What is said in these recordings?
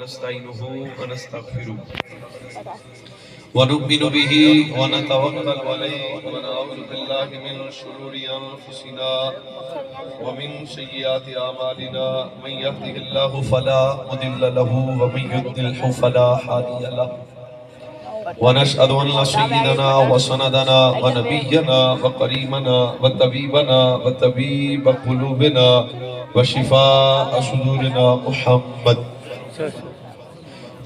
ونستعينه ونستغفره ونؤمن به ونتوكل عليه ونعوذ بالله من شرور أنفسنا ومن سيئات أعمالنا من يهده الله فلا مضل له ومن يضلل فلا هادي له ونشهد أن سيدنا وسندنا ونبينا وكريمنا وطبيبنا وطبيب قلوبنا وشفاء صدورنا محمد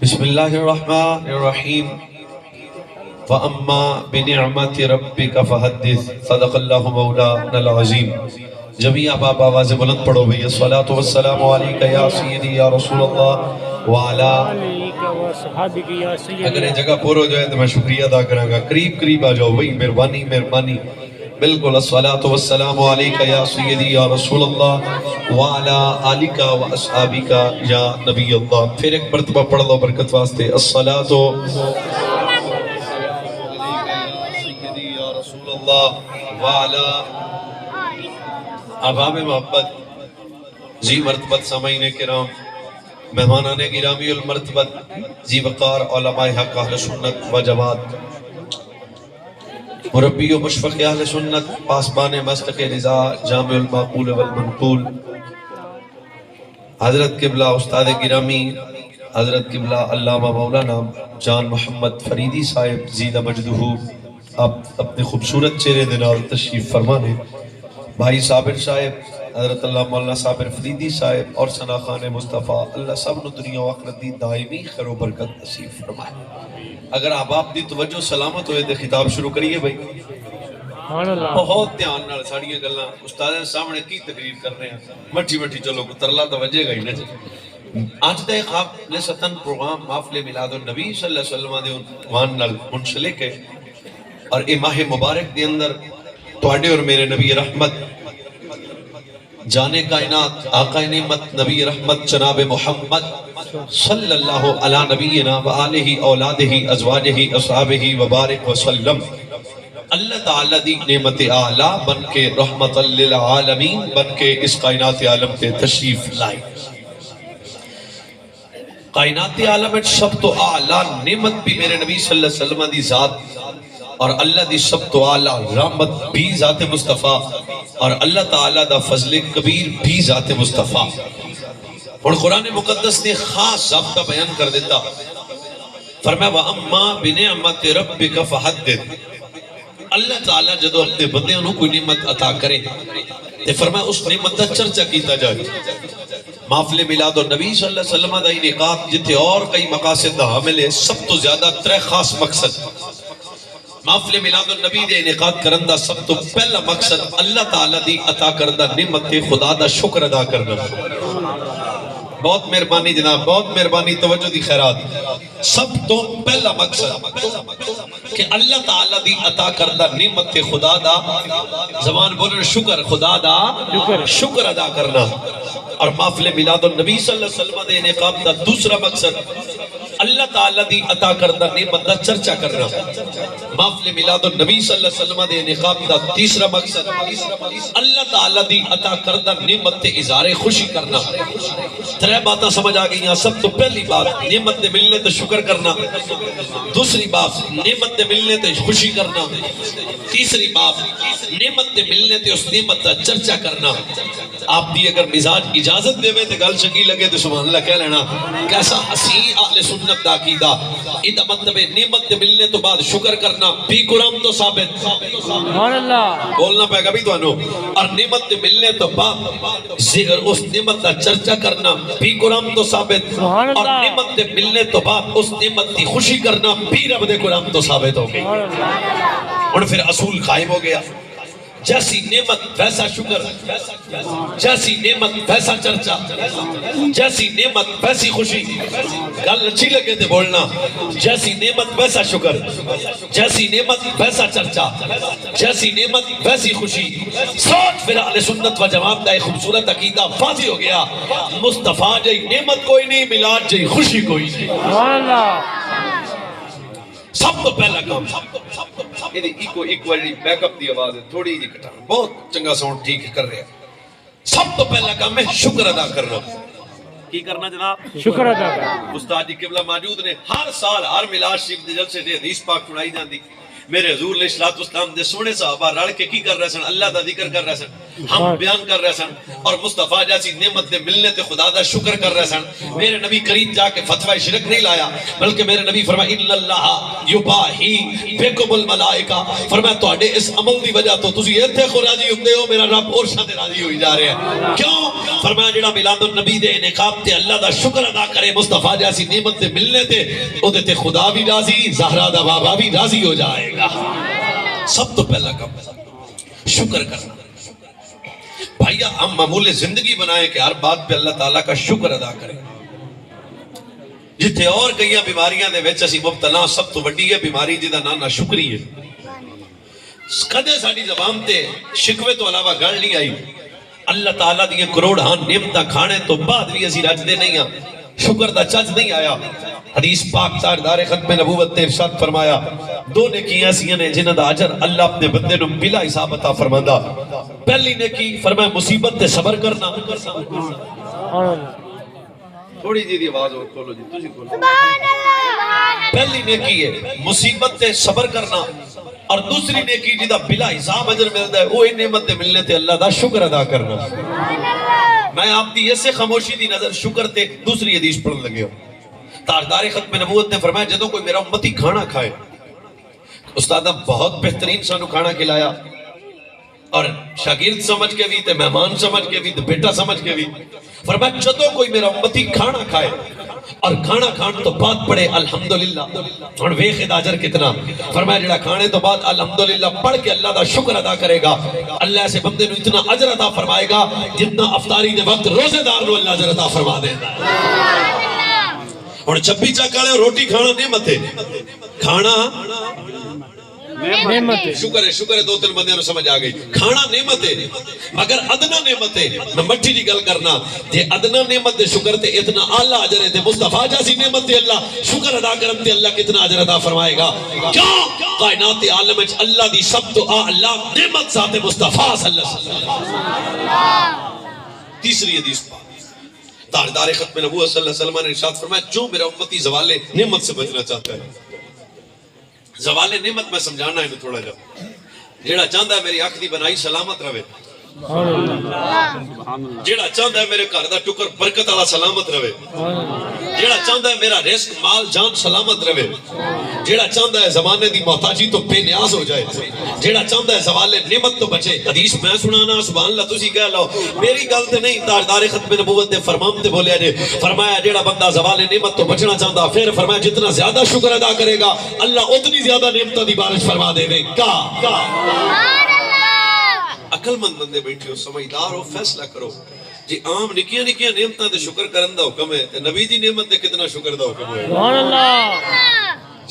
بسم الله الرحمن الرحيم وَأَمَّا بِنِعْمَةِ رَبِّكَ فَحَدِّثْ صدق اللہ مولانا العظیم. جميع آپ آواز بلند پڑھو بھئی الصلاة والسلام علیکہ یا سیدی یا رسول اللہ وعلا. اگر یہ جگہ پور ہو جائے تو میں شکریہ ادا کروں گا. قریب آ جاؤ بھئی، مہربانی بالکل. الصلاة والسلام علیکہ یا سیدی یا رسول اللہ وعلا آلکہ و اصحابکہ یا نبی اللہ. پھر ایک مرتبہ پڑھ لو برکت واسطے. الصلاة وعلا احباب محبت جی مرتبت سامعین کرام، مہمانان گرامی المرتبت جی وقار علماء حق اہل سنت و جماعت، مربی و مشفق اہل سنت، پاسبان مستق رضا، جامع المعقول والمنقول، حضرت قبلہ استاد گرامی حضرت قبلہ علامہ مولانا جان محمد فریدی صاحب زیدہ مجدہ آپ اپنے خوبصورت چہرے دنال تشریف فرمانے، بھائی صابر صاحب، حضرت اللہ مولانا صابر فریدی صاحب اور ثنا خان مصطفیٰ، اللہ سب نے دنیا و آخرت دی دائمی خیر و برکت نصیب فرمائے. اگر آپ دی توجہ سلامت ہوئے تو خطاب شروع کریے بھائی. بہت دھیان نال ساڑیاں گلاں استاد سامنے کی تقریر کر رہے ہیں، مٹھی چلو ترلا تو وجے گا ہی نہ. آج دے خواب لستن پروگرام محفل میلاد النبی صلی اللہ علیہ وسلم دے عنوان نال منسلک ہے، اور اے ماہ مبارک دے اندر تواڈے اور میرے نبی رحمت جانے کائنات آقا نعمت نبی رحمت جناب محمد صلی اللہ علی نبینا و آلہ اولادہ ازواجہ اصحابہ وبارک وسلم اللہ تعالیٰ دی نعمت اعلیٰ بن کے رحمت للعالمین بن کے اس کائنات عالم تے تشریف لائے. کائنات عالم سب تو اعلیٰ نعمت بھی میرے نبی صلی اللہ علیہ وسلم دی ذات، اور اللہ دی سب تو اعلیٰ رحمت بھی ذات مصطفیٰ، اور اللہ تعالیٰ دا فضل کبیر بھی ذات مصطفیٰ. اور قرآن مقدس نے خاص ضابطہ بیان کر دیتا، فرمایا وَأَمَّا بِنِعْمَةِ رَبِّكَ فَحَدِّثْ. اللہ تعالیٰ جدو اپنے بندیاں کو کوئی نعمت عطا کرے تو فرمایا اس نعمت دا چرچا کیتا جائے. محفل میلاد النبی صلی اللہ علیہ وسلم دا انعقاد جتے اور کئی مقاصد دا حامل ہے، سب تو زیادہ ترے خاص مقصد. محفل میلاد النبی دے انعقاد کرندہ سب تو پہلا مقصد اللہ تعالیٰ دی عطا کردہ نعمت خدا دا شکر ادا کرنا. بہت مہربانی جناب، بہت مہربانی، توجہ دی خیرات. سب تو پہلا مقصد کہ اللہ تعالیٰ دی عطا کردہ نعمت خدا دا زبان بولن شکر، خدا دا شکر ادا کرنا. اور محفل میلاد النبی صلی اللہ علیہ وسلم دے انعقاد دا دوسرا مقصد اللہ تعالیٰ دی عطا کردہ نعمت دا چرچا کرنا. محفل میلاد النبی صلی اللہ علیہ وسلم دے انعقاد دا تیسرا مقصد اللہ تعالیٰ دی عطا کردہ نعمت تے اظہار خوشی کرنا. ترے باتاں سمجھ آ گئی ہیں. سب تو پہلی بات نعمت دے ملنے تے شکر کرنا، دوسری بات نعمت دے ملنے تے خوشی کرنا، تیسری بات نعمت دے ملنے تے اس نعمت دا چرچا کرنا. آپ دی اگر مزاج اجازت دے تے گل چنگی لگے تو سبحان اللہ کہہ لینا. کیسا حسین اہل سنت دا عقیدہ. یہ مطلب نعمت دے ملنے تو بعد شکر کرنا بھی قرآن تو ثابت، سبحان اللہ بولنا پائے گا بھی تو انہوں. اور نعمت دے ملنے تو بعد اس نعمت دا چرچا کرنا بھی قرآن تو ثابت، اور نعمت دے ملنے تو بعد اس نعمت دی خوشی کرنا بھی رب دے قرآن تو ثابت ہو گئی. اور پھر اصول قائم ہو گیا، جیسی نعمت ویسا شکر، جیسی نعمت ویسا چرچا، جیسی نعمت ویسی خوشی. گل اچھی لگے تھے بولنا. جیسی نعمت ویسا شکر، جیسی نعمت ویسا چرچا، جیسی نعمت ویسی خوشی. سوچ پھر اہل سنت و جماعت کا ایک خوبصورت عقیدہ واضح ہو گیا. مصطفیٰ جی نعمت کوئی نہیں، میلاد جی خوشی کوئی نہیں. سب تو پہلا کام بیک اپ دی آواز ہے تھوڑی جی کٹا، بہت چنگا ساؤنڈ ٹھیک کر رہے ہیں. سب تو پہلا کام ہے شکر ادا کرنا. کی کرنا جناب؟ شکر ادا کرنا۔ استاد جی قبلہ موجود نے، ہر سال ہر میلاد شریف دے جلسے تے حدیث پاک سنائی جاندی۔ میرے حضور علیہ الصلوۃ والسلام دے سونے صحابہ رل کے کی کر رہے سن؟ اللہ دا ذکر کر رہے سن، ہم بیان کر رہے سن، اور مصطفیٰ جیسی نعمت دے ملنے تے خدا دا شکر کر رہے سن۔ میرے نبی کریم جا کے فتوی شرک نہیں لایا، بلکہ میرے نبی فرمایا ان اللہ یباہی بکم الملائکہ، فرمایا تواڈے اس عمل دی وجہ تو تسی ایتھے خو راضی ہوندے ہو، میرا رب اور شاہ تے راضی ہوئی جا رہے ہیں۔ کیوں؟ فرمایا جڑا میلاد النبی دے انعقاد تے اللہ دا شکر ادا کرے، مصطفیٰ جیسی نعمت دے ملنے تے او دے تے خدا بھی راضی، زہرا دا بابا بھی راضی ہو جائے گا۔ سب تو پہلا کام شکر کرنا۔ بھائیا ہم معمول زندگی بنائیں کہ ہر بات پہ اللہ تعالیٰ کا شکر ادا کریں۔ جتھے اور کئی بیماریاں دے وچ اسی مبتلا، سب تو وڈی ہے بیماری جدا نام ناشکری ہے۔ کدے ساڈی زبان تے شکوے تو علاوہ گل نہیں آئی۔ اللہ تعالیٰ دی کروڑاں نعمتاں کھانے تو بعد بھی اسی رجدے نہیں ہاں، شکر دا چج نہیں آیا۔ حدیث پاک تاجدار ختم نبوت نے ارشاد فرمایا دو نیکیاں ایسیاں نے جنہاں دا اجر اللہ اپنے بندے نوں بلا حساب عطا فرماندا۔ پہلی نیکی فرمایا مصیبت تے صبر کرنا۔ تھوڑی جی دی آواز اور کھولو جی، تسی کھولو۔ سبحان اللہ۔ پہلی نیکی ہے مصیبت تے صبر کرنا، اور دوسری نیکی جدا بلا حساب اجر ملدا ہے وہ نعمت دے ملنے تے اللہ دا شکر ادا کرنا۔ میں آپ دی ایسے خاموشی دی نظر شکر تے دوسری حدیث پڑھن لگے ہوں۔ تاجدار ختم نبوت نے فرمایا جدوں کوئی میرا امتی کھانا کھائے، استادہ بہت بہترین سانو کھانا کھلایا، اور شاگرد سمجھ کے بھی تے مہمان سمجھ کے بھی تے بیٹا سمجھ کے بھی، فرمایا جدوں کوئی میرا امتی کھانا کھائے اور کھانا کھان تو بعد پڑھے الحمدللہ، اور ویخ اجر کتنا، فرمایا جڑا کھانے تو بعد الحمدللہ پڑھ کے اللہ دا شکر ادا کرے گا، اللہ ایسے بندے نو اتنا اجر عطا فرمائے گا جتنا افطاری دے وقت روزے دار نو اللہ اجر عطا فرما دے گا۔ اور چپی چاکالے روٹی کھانا نعمت ہے، کھانا شکر ہے، شکر ہے دو تین بندیاں نو سمجھ آ گئی، کھانا نعمت ہے مگر ادنا نعمت ہے۔ میں مٹھی دی گل کرنا، جے ادنا نعمت دے شکر تے اتنا اعلیٰ اجر ہے تے مصطفیٰ جیسی نعمت تے اللہ شکر ادا کرن تے اللہ کتنا اجر عطا فرمائے گا۔ کیوں؟ کائنات عالم وچ اللہ دی سب تو اعلیٰ نعمت ذات مصطفیٰ صلی اللہ علیہ وسلم۔ تیسری حدیث پاک تاجدار ختم نبوت صلی اللہ علیہ وسلم نے ارشاد فرمایا جو میرا امتی زوال نعمت سے بچنا چاہتا ہے، زوال نعمت میں سمجھانا ہے تھوڑا جا، جیڑا چاہتا ہے میری آنکھ دی بنائی سلامت رہے، جیڑا چاہتا ہے میرے گھر دا ٹکر برکت والا سلامت رہے، جیڑا چاہتا ہے میرا رزق مال جان سلامت رہے، جیڑا چاہتا ہے زمانے دی محتاجی تو بے نیاز ہو جائے، جیڑا چاہتا ہے زوال نعمت تو بچے۔ حدیث میں سنانا سبحان اللہ تسی کہہ لو، میری گل تے نہیں، تاجدار ختم نبوت دے فرمان تے بولیا جے، فرمایا جیڑا بندہ زوال نعمت تو بچنا چاہتا، پھر فرمایا جتنا زیادہ شکر ادا کرے گا اللہ اتنی زیادہ نعمتوں دی بارش فرما دے گا۔ عقل مند بندے بیٹھے ہو، سمجھدار ہو، فیصلہ کرو۔ جی عام نکیاں نکیاں نعمتاں تے شکر کرن دا حکم ہے تے نبی دی نعمت تے کتنا شکر دا حکم ہے۔ سبحان اللہ۔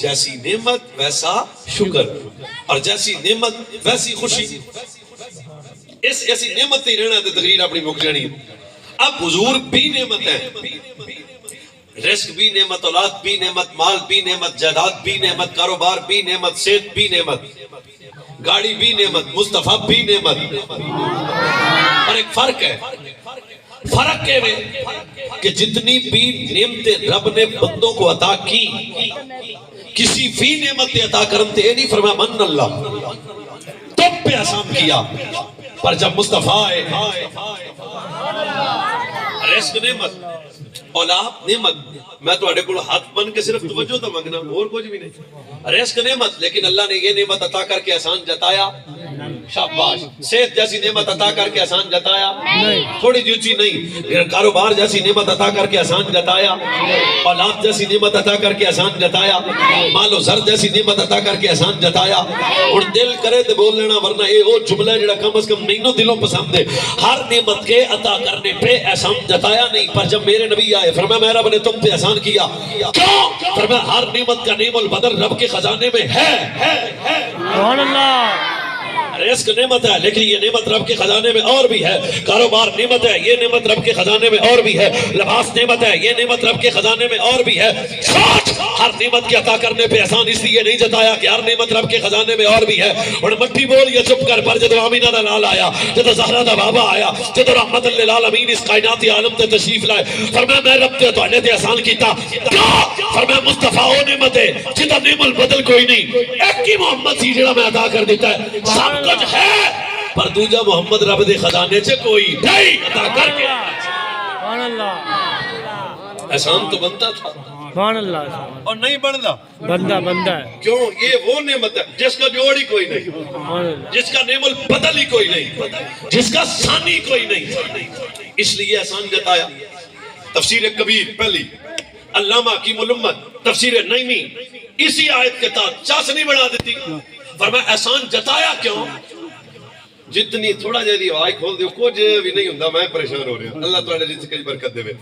جیسی نعمت ویسا شکر، اور جیسی نعمت ویسی خوشی۔ ایسی نعمت ہی رہنا تے تقریر اپنی مک جانی۔ اب حضور بھی نعمت ہے، رزق بھی نعمت، اولاد بھی نعمت، مال بھی نعمت، جائیداد بھی نعمت، کاروبار بھی نعمت، صحت بھی نعمت، گاڑی بھی نعمت، مصطفیٰ بھی نعمت۔ اور ایک فرق ہے، فرق ہے کہ جتنی بھی نعمتیں رب نے بندوں کو عطا کی، کسی بھی نعمت عطا کرن تے نہیں فرمایا من اللہ تو پہ آسان کیا، پر جب مصطفیٰ آئے رزق نعمت، اولاد نعمت، میں تو اڑے کو ہاتھ بن کے صرف توجہ تو مانگنا اور کچھ بھی نہیں، رزق نعمت، لیکن اللہ نے یہ نعمت عطا کر کے احسان جتایا، شاباش۔ صحت جیسی نعمت عطا کر کے احسان جتایا، تھوڑی جی اونچی نہیں، کاروبار جیسی نعمت عطا کر کے احسان جتایا، اولاد جیسی نعمت عطا کر کے احسان جتایا، مال و زر جیسی نعمت عطا کر کے احسان جتایا۔ اور دل کرے تو بول لینا، ورنہ یہ وہ جملہ ہے جڑا کم از کم نہیں دلوں پسند ہے۔ ہر نعمت کے عطا کرنے پہ احسان جتایا نہیں، پر جب میرے نبی آئے فرمایا میرا رب نے تم پہ احسان کیا، کیوں؟ فرمایا ہر نعمت کا نعم البدر رب کے خزانے میں ہے۔ سبحان اللہ۔ رزق نعمت ہے لیکن یہ نعمت رب کے خزانے میں اور بھی ہے. کاروبار نعمت ہے، یہ نعمت رب کے خزانے میں اور بھی ہے. لباس نعمت ہے، یہ نعمت رب کے خزانے میں اور بھی ہے. سوچ، ہر نعمت کے عطا کرنے پہ احسان اس لیے نہیں جتایا کہ ہر نعمت رب کے خزانے میں اور بھی ہے. اور مٹی بول یا چپ کر، پر جدو آمینہ دا لال آیا، جدو زہرہ دا بابا آیا، جدو رحمت للعالمین اس کائناتی عالم تے تشریف لائے، فرمایا میں رب تے تواڈے تے احسان کیتا. کیوں؟ فرمایا مصطفیٰ وہ نعمت ہے جدا نعم البدل کوئی نہیں. ایک ہی محمد سی جڑا میں عطا کر دیتا ہے، سب کچھ ہے پر دوجا محمد رب دے خزانے سے کوئی نہیں عطا کر کے. سبحان اللہ، احسان تو بنتا تھا سبحان اللہ، اور نہیں بنتا. بندہ ہے. کیوں؟ یہ وہ نعمت ہے جس کا جوڑ ہی کوئی نہیں، سبحان اللہ. جس کا نعم البدل ہی کوئی نہیں، جس کا ثانی کوئی نہیں. اس لیے احسان جتایا. تفسیر کبیر پہلی علامہ حکیم الامت تفسیر نعیمی اسی آیت کے تحت چاشنی بنا دیتی. فرمایا احسان جتایا کیوں؟ جتنی تھوڑا جہی آواز کھول دیو کچھ بھی نہیں ہوندا، میں پریشان ہو رہا ہوں. اللہ تعالی رزق کی برکت دے.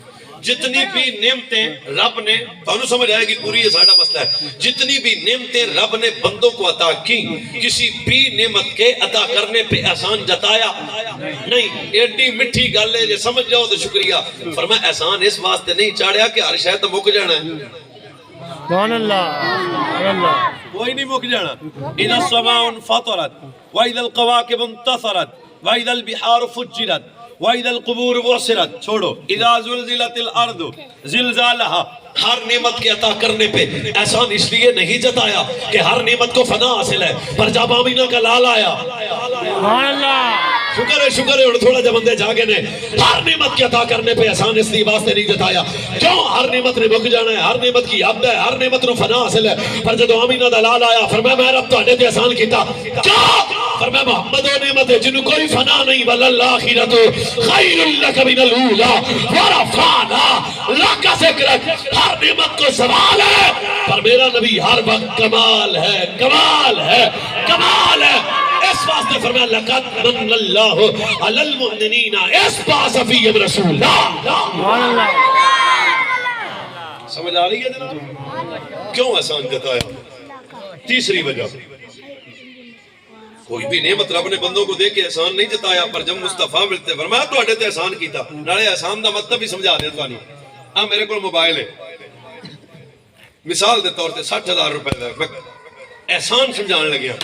جتنی بھی نعمتیں رب نے، تانوں سمجھ آئے گی پوری، یہ ساڈا مسئلہ ہے. جتنی بھی نعمتیں رب نے بندوں کو عطا کی، کسی بھی نعمت کے عطا کرنے پہ احسان جتایا نہیں. ایڈی مٹھی گل ہے، جے سمجھ جاؤ تو شکریہ. فرمایا احسان اس واسطے نہیں چاڑیا کہ ہر شے تے مک جانا ہے. سبحان اللہ، سبحان اللہ. کوئی نہیں مک جانا. اذا السماء انفطرت واذا الكواكب انتثرت واذا البحار فجرت واذا القبور بعثرت. چھوڑو. اذا زلزلت الارض زلزالها. ہر نعمت کے عطا کرنے پہ احسان اس لیے نہیں جتایا کہ ہر نعمت کو فنا حاصل ہے، پر جب آمینہ کا لال آیا، سبحان اللہ، شکر ہے اور تھوڑا جب بندے جاگے نے ہر نعمت کے عطا کرنے پہ احسان اس لیے واسطے نہیں جتایا. کیوں؟ ہر نعمت نے مک جانا ہے، ہر نعمت کی عبد ہے، ہر نعمت نو فنا حاصل ہے. پر جب آمینہ دا لال آیا، فرمایا میں رب تواڈے تے احسان کیتا. کیوں؟ فرمایا محمد وہ نعمت ہے جنوں کوئی فنا نہیں. وللآخرۃ خیر لک من الاولی ورفعنا لک ذکرک. ہر نعمت کو سوال ہے پر میرا نبی ہر وقت کمال ہے، کمال ہے، کمال ہے. اس واسطے فرمایا لقد من اللہ علی المؤمنین اذ بعث فیہم رسولا. سبحان اللہ. سمجھ آ رہی ہے جناب؟ کیوں احسان جتایا؟ تیسری وجہ، کوئی بھی نعمت رب نے بندوں کو دے کے احسان نہیں جتایا، پر جب مصطفیٰ ملتے فرمایا تواڈے تے احسان کیتا. نالے احسان دا مطلب بھی سمجھا دیں تانوں. ہاں میرے کو موبائل ہے، مثال دے طور تے 60,000 روپے دا میں احسان سمجھان لگیا.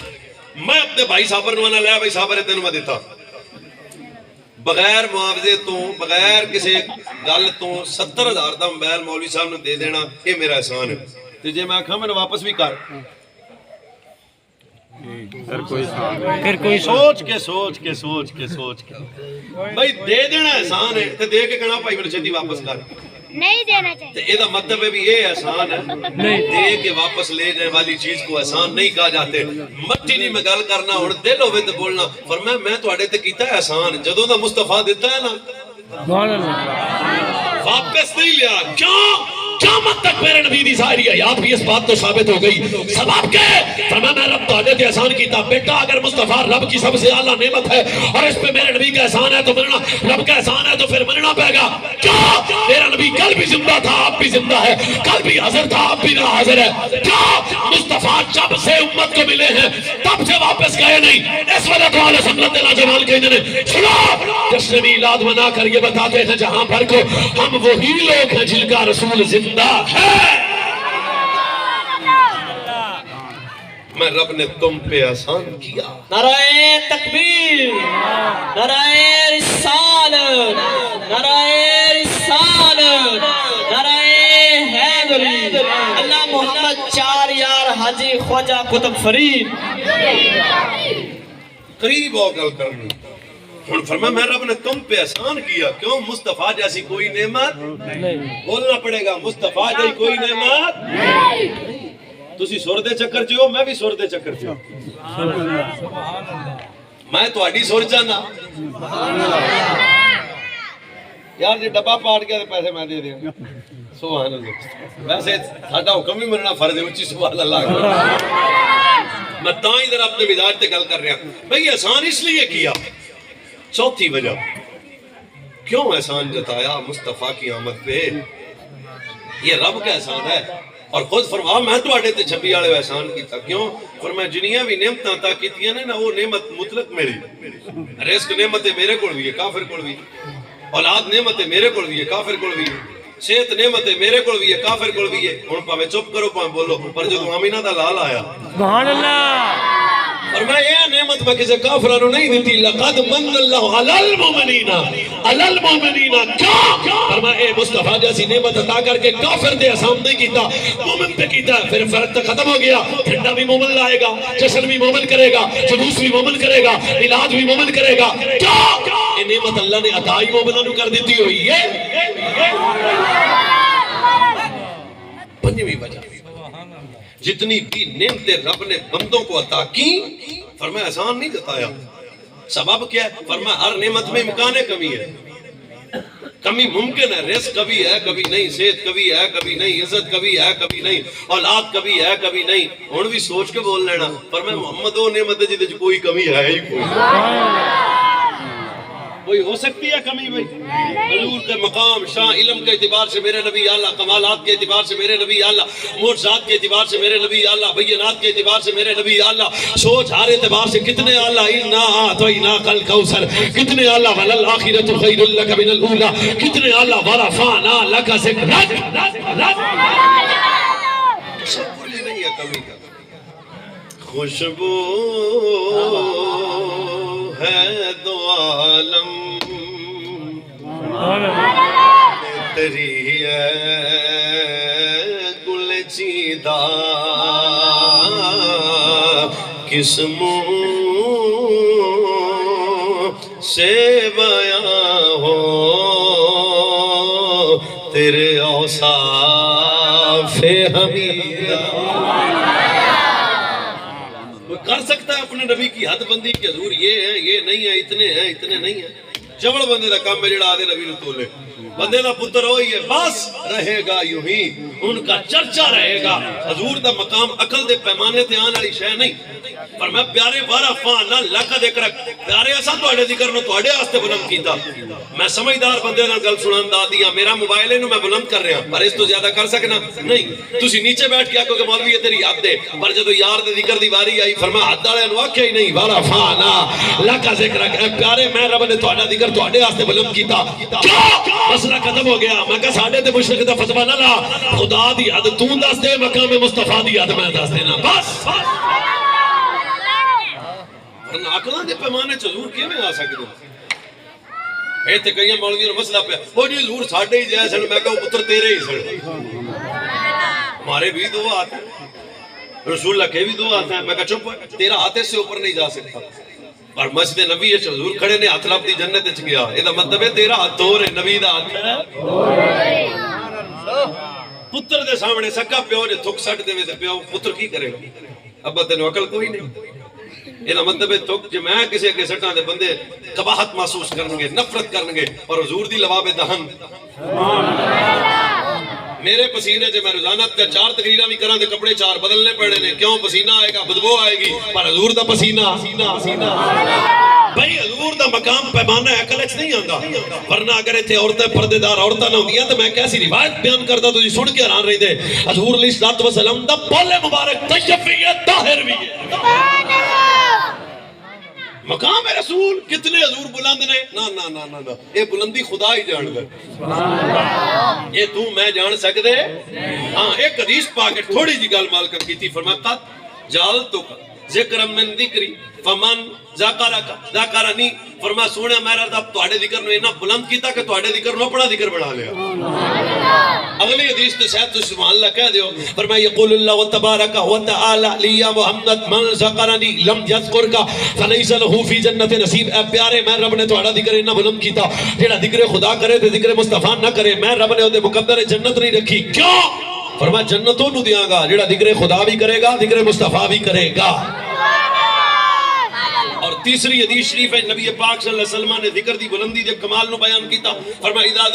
میں اپنے بھائی صابر نوانا لیا، بھائی صابر تینوں میں دیتا بغیر معاوضے تو، بغیر کسی گل تو 70,000 دا موبائل مولوی صاحب نے دے دینا، یہ میرا احسان ہے. تے جے میں آکھاں میں واپس بھی کر، پھر کوئی سوچ کے بھائی دے دینا احسان ہے تے دے کے کہنا بھائی میرے چھتی واپس کر. نہیں دینا چاہیے. تے اے دا مطلب ہے بھی یہ احسان ہے. دے کے واپس لے جانے والی چیز کو احسان نہیں کہا جاتے. مٹی نہیں میں گل کرنا، اور دل ہوئے تے بولنا. فرمایا میں تواڈے تے کیتا ہے احسان، جدوں دا مصطفیٰ دیتا ہے نا سبحان اللہ. واپس نہیں لیا. کیوں؟ قیامت تک میرے نبی دی ظاہری حیات بھی اس بات تو ثابت ہو گئی. سبب کے فرمایا میں رب تواڈے تے احسان کیتا. بیٹا اگر مصطفیٰ رب کی سب سے اعلیٰ نعمت ہے اور اس پہ میرے نبی کا احسان ہے تو مننا، رب کا احسان ہے تو پھر مننا پائے گا. کیوں؟ میرا نبی کل بھی زندہ تھا، اب بھی زندہ ہے، کل بھی حاضر تھا، اب بھی نہ حاضر ہے. کیوں؟ مصطفیٰ جب سے امت کو ملے ہیں تب سے واپس گئے نہیں. اس وجہ تو اہل سنت لاجوال کہتے ہیں سنو، جشن میلاد منا کر یہ بتاتے ہیں جہاں بھر کو ہم وہی لوگ ہیں جن کا رسول زندہ ہے. میں رب نے تم پہ احسان کیا. نعرہ تکبیر، نعرہ رسالت، نعرہ رسالت، نعرہ حیدری. اللہ محمد 4 یار حاجی خواجہ قطب فرید. قریب ہو گل کرنی. فرمایا میں رب نے تم پہ احسان کیا. کیوں؟ مصطفیٰ جیسی کوئی نعمت بولنا پڑے گا. مصطفیٰ جیسی کوئی نعمت. تسی سر دے چکر چ ہو، میں بھی سر دے چکر چ ہوں. میں تہاڈی سر جانا یار، جی ڈبا پاٹ گیا تو پیسے میں دے دیا. سبحان اللہ. ویسے ساڈا حکم بھی مننا فرض ہے. اچھی سبحان اللہ. میں تاں ہی ذرا اپنے مزاج تے گل کر رہا ہوں. بھئی احسان اس لیے کیا. چوتھی وجہ، کیوں احسان جتایا مصطفیٰ کی آمد پہ؟ یہ رب کا احسان ہے. اور خود فرما میں تواڈے تے چھبی والے احسان کیتا کیوں فرمایا جنیاں بھی نعمتاں عطا کیتیاں نے نا وہ نعمت مطلق میری رزق نعمت میرے کول بھی ہے کافر کول بھی اولاد نعمت میرے کول بھی ہے کافر کول بھی ہے صحت نعمت میرے کول بھی ہے کافر کول بھی ہے ہن پاویں چپ کرو پاویں بولو پر جدوں آمینہ دا لال آیا سبحان اللہ فرمایا یہ نعمت میں کسی کافرانو نہیں دیتی لقد من اللہ علی المؤمنین کیا فرمایا اے مصطفیٰ جیسی نعمت عطا کر کے کافر دے حسام نہیں کیتا مومن پہ کیتا پھر فرق تو ختم ہو گیا ٹھنڈا بھی مومن لائے گا جشن بھی مومن کرے گا جلوس بھی مومن کرے گا علاج بھی مومن کرے گا کیا یہ نعمت اللہ نے عطا ہی مومنوں کر دیتی ہوئی ہے پنجویں وجہ جتنی بھی نعمتیں رب نے بندوں کو عطا کی فرمایا احسان نہیں جتایا سبب کیا ہے فرمایا ہر نعمت میں امکان کمی ہے کمی ممکن ہے رزق کبھی ہے کبھی نہیں صحت کبھی ہے کبھی نہیں عزت کبھی ہے کبھی نہیں اولاد کبھی ہے کبھی نہیں ہن بھی سوچ کے بول لینا فرمایا محمد وہ نعمت ہے جس کوئی کمی ہے ہی کوئی ہو سکتی ہے کمی بھائی حضور کے مقام شاہ علم کے اعتبار سے میرے نبی اعلیٰ کمالات کے اعتبار سے میرے نبی اعلیٰ معجزات کے اعتبار سے میرے نبی اعلیٰ بینات کے اعتبار سے میرے نبی اعلیٰ سوچ ہر اعتبار سے کتنے اعلیٰ انا اعطیناک الکوثر کتنے اعلیٰ وللآخرۃ خیر لک من الاولی کتنے اعلیٰ ورفعنا لک ذکرک تصور ہی نہیں ہے کمی کا خوشبو ہے دو عالم تیری ہے گل چیدہ کس منہ سے بیاں ہو تیرے اوصاف حمیدہ کر سکتا ہے اپنے نبی کی حد بندی کہ حضور یہ ہے یہ نہیں ہے اتنے نہیں ہیں چوڑ بندے دا کام ہے جڑا آدھے نبی نو تولے بندے دا پتر ہوئی ہے بس رہے گا یوں ہی ان کا چرچا رہے گا حضور دا مقام عقل دے پیمانے تے آنے والی شے نہیں پر میں پیارے ورفعنا لک ذکرک پیارے اساں تواڈے ذکر نو تواڈے واسطے بلند کیتا میں سمجھدار بندے نال گل سنان دا دیا میرا موبائل نو میں بلند کر رہا پر اس تو زیادہ کر سکنا نہیں تسی نیچے بیٹھ کے آکو کہ مولوی یہ تیری حد ہے پر جدو یار دے ذکر دی واری آئی فرمایا حد والے نو آکھیا ہی نہیں ورفعنا لک ذکرک اے پیارے میں رب نے تواڈا ذکر تواڈے واسطے بلند کیتا کیوں مسئلہ ختم ہو گیا میں کہ ساڈے تے مشرک دا فتوی نہ لا خدا دی حد تو دس دے مقام مصطفیٰ دی حد میں دس دینا بس عقلاں دے پیمانے چ حضور کیویں آ سکدے اے تے کئی مولویوں نوں مسئلہ پیا او جی حضور ساڈے ہی جے سن میں کہ پتر تیرے ہی سن ہمارے بھی دو ہاتھ ہیں رسول اللہ کے بھی دو ہاتھ ہیں میں کہ چپ تیرا ہاتھ اس سے اوپر نہیں جا سکتا اور مسجد نبی ہے حضور کھڑے نے ہاتھ لب دی جنت وچ گیا اے دا مطلب ہے تیرا ہاتھ اور ہے نبی دا ہاتھ ہے پتر دے سامنے سکا پیو نے تھک سٹ دے تے پیو پتر کی کرے گا ابا تینوں عقل کوئی نہیں یہ مطلب ہے تک جو میں کسی کے سٹاں دے بندے قباحت محسوس کرنگے نفرت کرنگے اور حضور دی لواب دہن میرے پسینے سے میں روزانہ 4 تقریرہ بھی کران دے کپڑے 4 بدلنے پڑے نے کیوں پسینہ آئے گا بدبو آئے گی پر حضور دا پسینہ بھائی حضور دا مقام پیمانہ عقل اچ نہیں آندا ورنہ اگر ایتھے عورتیں پردے دار عورتاں نہ ہوندیاں تو میں کیسی روایت بیان کردا تو جی سن کے حیران رہی دے حضور علیہ الصلوۃ والسلام دا بول مبارک تشفیہ طاہر بھی ہے مقام رسول کتنے حضور بلند نے نا اے بلندی خدا ہی جان دے یہ تو میں جان سکدے ہاں ایک حدیث پاک تھوڑی جی گل مال کر کیتی فرمایا قد جعلتک ذکر من ذکری فمن ذکرنی فرمایا سونے میرا رب تواڈے ذکر نو اتنا بلند کیتا کہ تواڈے ذکر نو اپنا ذکر بنا لیا اگلی حدیث تے شاید تو سبحان اللہ کہہ دیو فرمایا یقول اللہ تبارک و تعالی لی محمد من ذکرنی لم یذکرک فلیس له فی جنت نصیب اے پیارے میں رب نے تواڈا ذکر اتنا بلند کیتا جڑا ذکر خدا کرے تے ذکر مصطفیٰ نہ کرے میں رب نے اودے مقدر جنت نہیں رکھی کیوں فرمایا جنتوں نو دیاں گا جڑا ذکر خدا بھی کرے گا ذکر مصطفیٰ بھی کرے گا اور تیسری حدیث شریف ہے نبی پاک صلی اللہ علیہ وسلم نے ذکر دی بلندی دے کمال نو بیان کیتا فرمایا اذا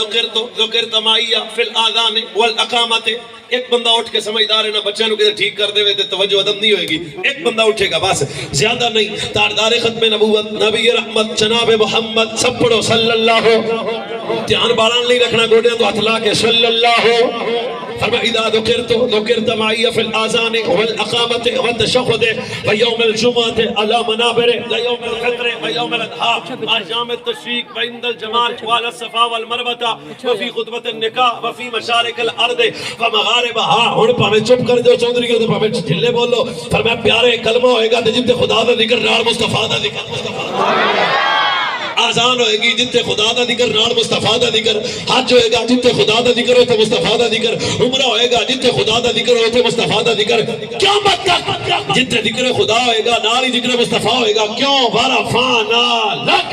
ذکرت معی فی الاذان والاقامت ایک بندہ اٹھ کے سمجھدار ہے نا بچے نو کدھر ٹھیک کر دے تے توجہ عدم نہیں ہوئے گی ایک بندہ اٹھے گا بس زیادہ نہیں تاجدار ختم نبوت نبی رحمت جناب محمد سب پڑھو صلی اللہ دھیان بالاں نہیں رکھنا گوڑیاں تو ہاتھ لا کے صلی اللہ فرمایا اذا ذکرت معی فی الاذان والاقامت والتشہد ویوم الجمعۃ علی منابر ویوم الفطر ویوم الاضحیٰ ایام التشریق وعند الجمار وعلی الصفا والمروہ وفی خطبۃ النکاح وفی مشارق الارض ومغاربہا. ہن پاویں چپ کر دیو چودھری کے پاویں ڈھلے بولو. فرمایا پیارے کلمہ ہوئے گا تے جتے خدا دا ذکر نال مصطفیٰ دا ذکر. آزان ہوئے گی جتے خدا دا ذکر نال مصطفیٰ دا ذکر. حج ہوئے گا جتے خدا دا ذکر ہوتے مصطفیٰ دا ذکر. عمرہ ہوئے گا جتے خدا دا ذکر ہوتے مصطفیٰ دا ذکر. قیامت تک جتے ذکر خدا ہوئے گا نال ہی ذکر مصطفیٰ ہوئے گا. کیوں ورفعنا لک.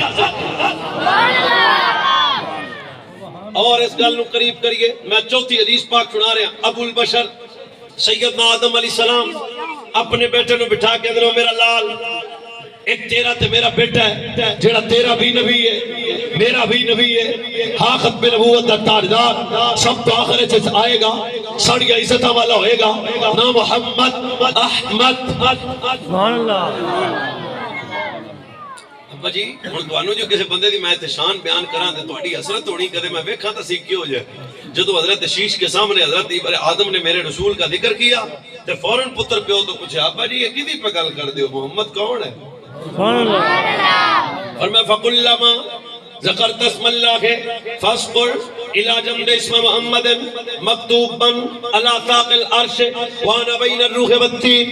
اور اس گل نو قریب کریے. میں چوتھی حدیث پاک سنا رہا. ابو البشر سیدنا آدم علیہ السلام اپنے بیٹے نو بٹھا کے دنوں میرا لال ایک تیرا تے میرا بیٹا ہے جیڑا تیرا بھی نبی ہے میرا بھی نبی ہے. ہاں ختم نبوت دا تاجدار سب تو آخر سے آئے گا ساڑیا عزتہ والا ہوئے گا. نا محمد احمد. سبحان اللہ. ابا جی ہن تانوں جو کسی بندے دی میں تے شان بیان کراں تے تہاڈی حسرت ہونی کدے میں ویکھاں تے سیکھ ہو جائے. جدو حضرت شیش کے سامنے حضرت آدم نے میرے رسول کا ذکر کیا تے فوراً پتر پیو تو پوچھا ابا جی یہ کدی پہ گل کر دیو محمد کون ہے؟ سبحان اللہ. اور میں فقل لما ذکرت اسم اللہ فاسقر الى جمد اسم محمد مکتوبا علی ساق العرش وانا بین الروح والتین.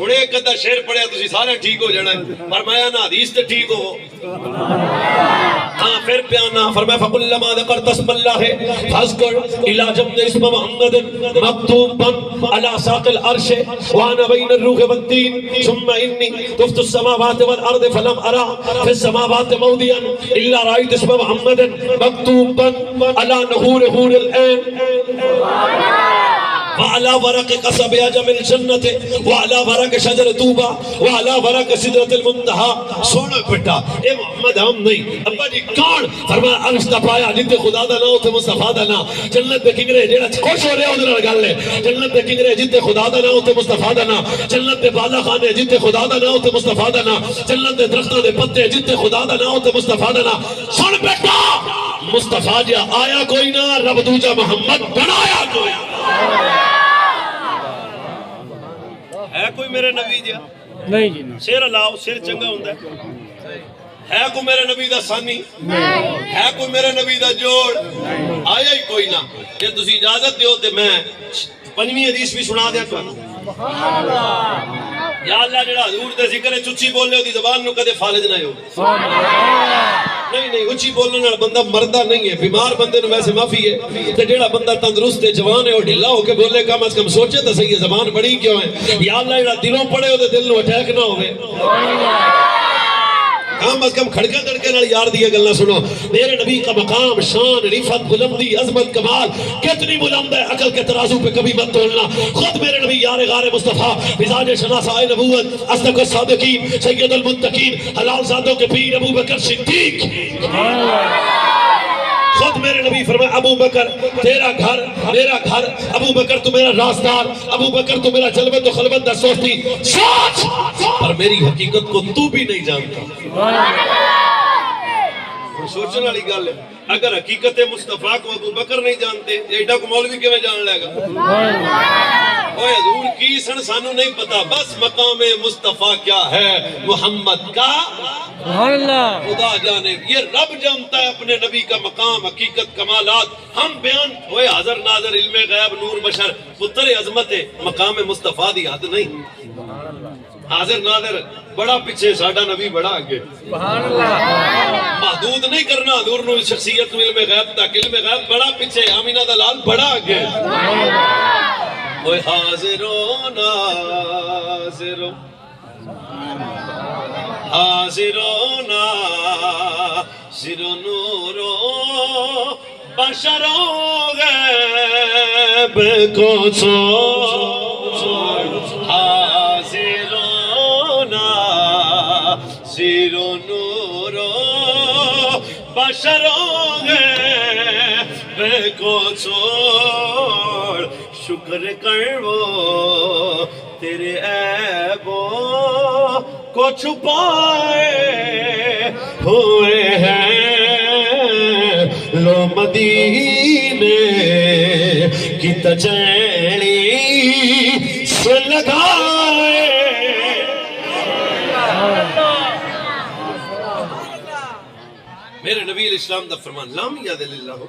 انہیں ایک ادھا شعر پڑھیا تسی سارے ٹھیک ہو جانا ہے. فرمایا نا حدیث تے ٹھیک ہو. ہاں پھر پیانا. فرمایا فقل لما ذکرت اسم اللہ فاسقر الى جمد اسم محمد مکتوبا علی ساق العرش وانا بین الروح والتین ثم انی طفت السماوات والارض فلم ارى في السماوات موضعا الا رأيت اسم محمد مكتوبا على نحور حور العين وعلى ورق قصب عجم الجنة وعلى ورق شجر طوبى وعلى ورق سدرة المنتهى. سونا بیٹا اے محمد ہم نہیں. ابا جی کون؟ فرمایا عرش دا پایا جتے خدا دا نام تے مصطفیٰ دا نام. جنت دے کنگرے جیڑا خوش ہو رہے ہو دے گل ہے. جنت دے کنگرے جتے خدا دا نام تے مصطفیٰ دا نام. جنت دے بالا خانے جتے خدا دا نام تے مصطفیٰ دا نام. جنت دے درختوں دے پتے جتے خدا دا نام تے مصطفیٰ دا نام. سن بیٹا مصطفیٰ جا آیا کوئی نہ رب دوجا محمد بنایا کوئی. ہے کوئی میرے نبی جا نہیں جی. سر لاؤ سر چنگا ہوندہ ہے کوئی میرے نبی دا ثانی ہے کوئی میرے نبی دا جوڑ آیا ہی کوئی نہ. کہ تسی اجازت دیو تے میں پنجویں حدیث بھی سنا دیا تو. یا اللہ جڑا حضور دے ذکر چچی بولے ہو دی زبان نو کدے فالج نہ ہو. نہیں اچھی بولنے والا بندہ مردہ نہیں ہے. بیمار بندے نو ویسے معافی ہے تے جڑا بندہ تندرست ہے جوان ہے اور ڈھلا ہو کے بولے کم از کم سوچے تو صحیح ہے زبان بڑی کیوں ہے. یا اللہ جڑا دلوں پڑے ہو تے دل نو اٹیک نہ ہوئے. کم از کم کھڑکے دڑکے نال یار دیئے گلنا سنو. میرے نبی کا مقام شان رفت بلندی عظمت کمال کتنی بلند ہے. عقل کے ترازو پہ کبھی مت تولنا. خود میرے نبی یار غار مصطفیٰ مزاج شناسائے نبوت اصدق الصادقین سید المتقین حلال زادوں کے پیر ابو بکر صدیق. خود میرے نبی فرمائے ابو بکر تیرا گھر میرا گھر. ابو بکر تو میرا رازدار. ابو بکر تو میرا جلوت و خلوت دا سوچتی سوچ پر میری حقیقت کو تو بھی نہیں جانتا. سوچنے والی گل ہے. اگر حقیقت مصطفیٰ کو ابو بکر نہیں جانتے ایڈا کو مولوی کے میں جان لے گا. اوہ حضور کی سن سانو نہیں پتا. بس مقام مصطفیٰ کیا ہے محمد کا سبحان اللہ. خدا جانے. یہ رب جانتا ہے اپنے نبی کا مقام حقیقت کمالات. ہم بیان ہوئے حاضر ناظر علم غیب نور بشر پتر عظمت مقام مصطفیٰ دی حد نہیں. حاضر ناظر بڑا پیچھے ساڈا نبی بڑا آگے. سبحان اللہ. محدود نہیں کرنا حضور نو شخصیت علم غیب تک. علم غیب بڑا پیچھے. آمینہ دلال بڑا آگے. اوہ حاضرو ناظرو حاضرو ناظرو نورو بشرو غیب کو چھوڑ. حاضرو ناظرو نورو بشرو غیب کو چھوڑ. شکر کر وہ تیرے عیبوں کو چھپائے ہوئے ہیں لوگ مدینے کی تجلی سے لگائے. میرے نبی علیہ السلام دا فرمان لام یاد اللہ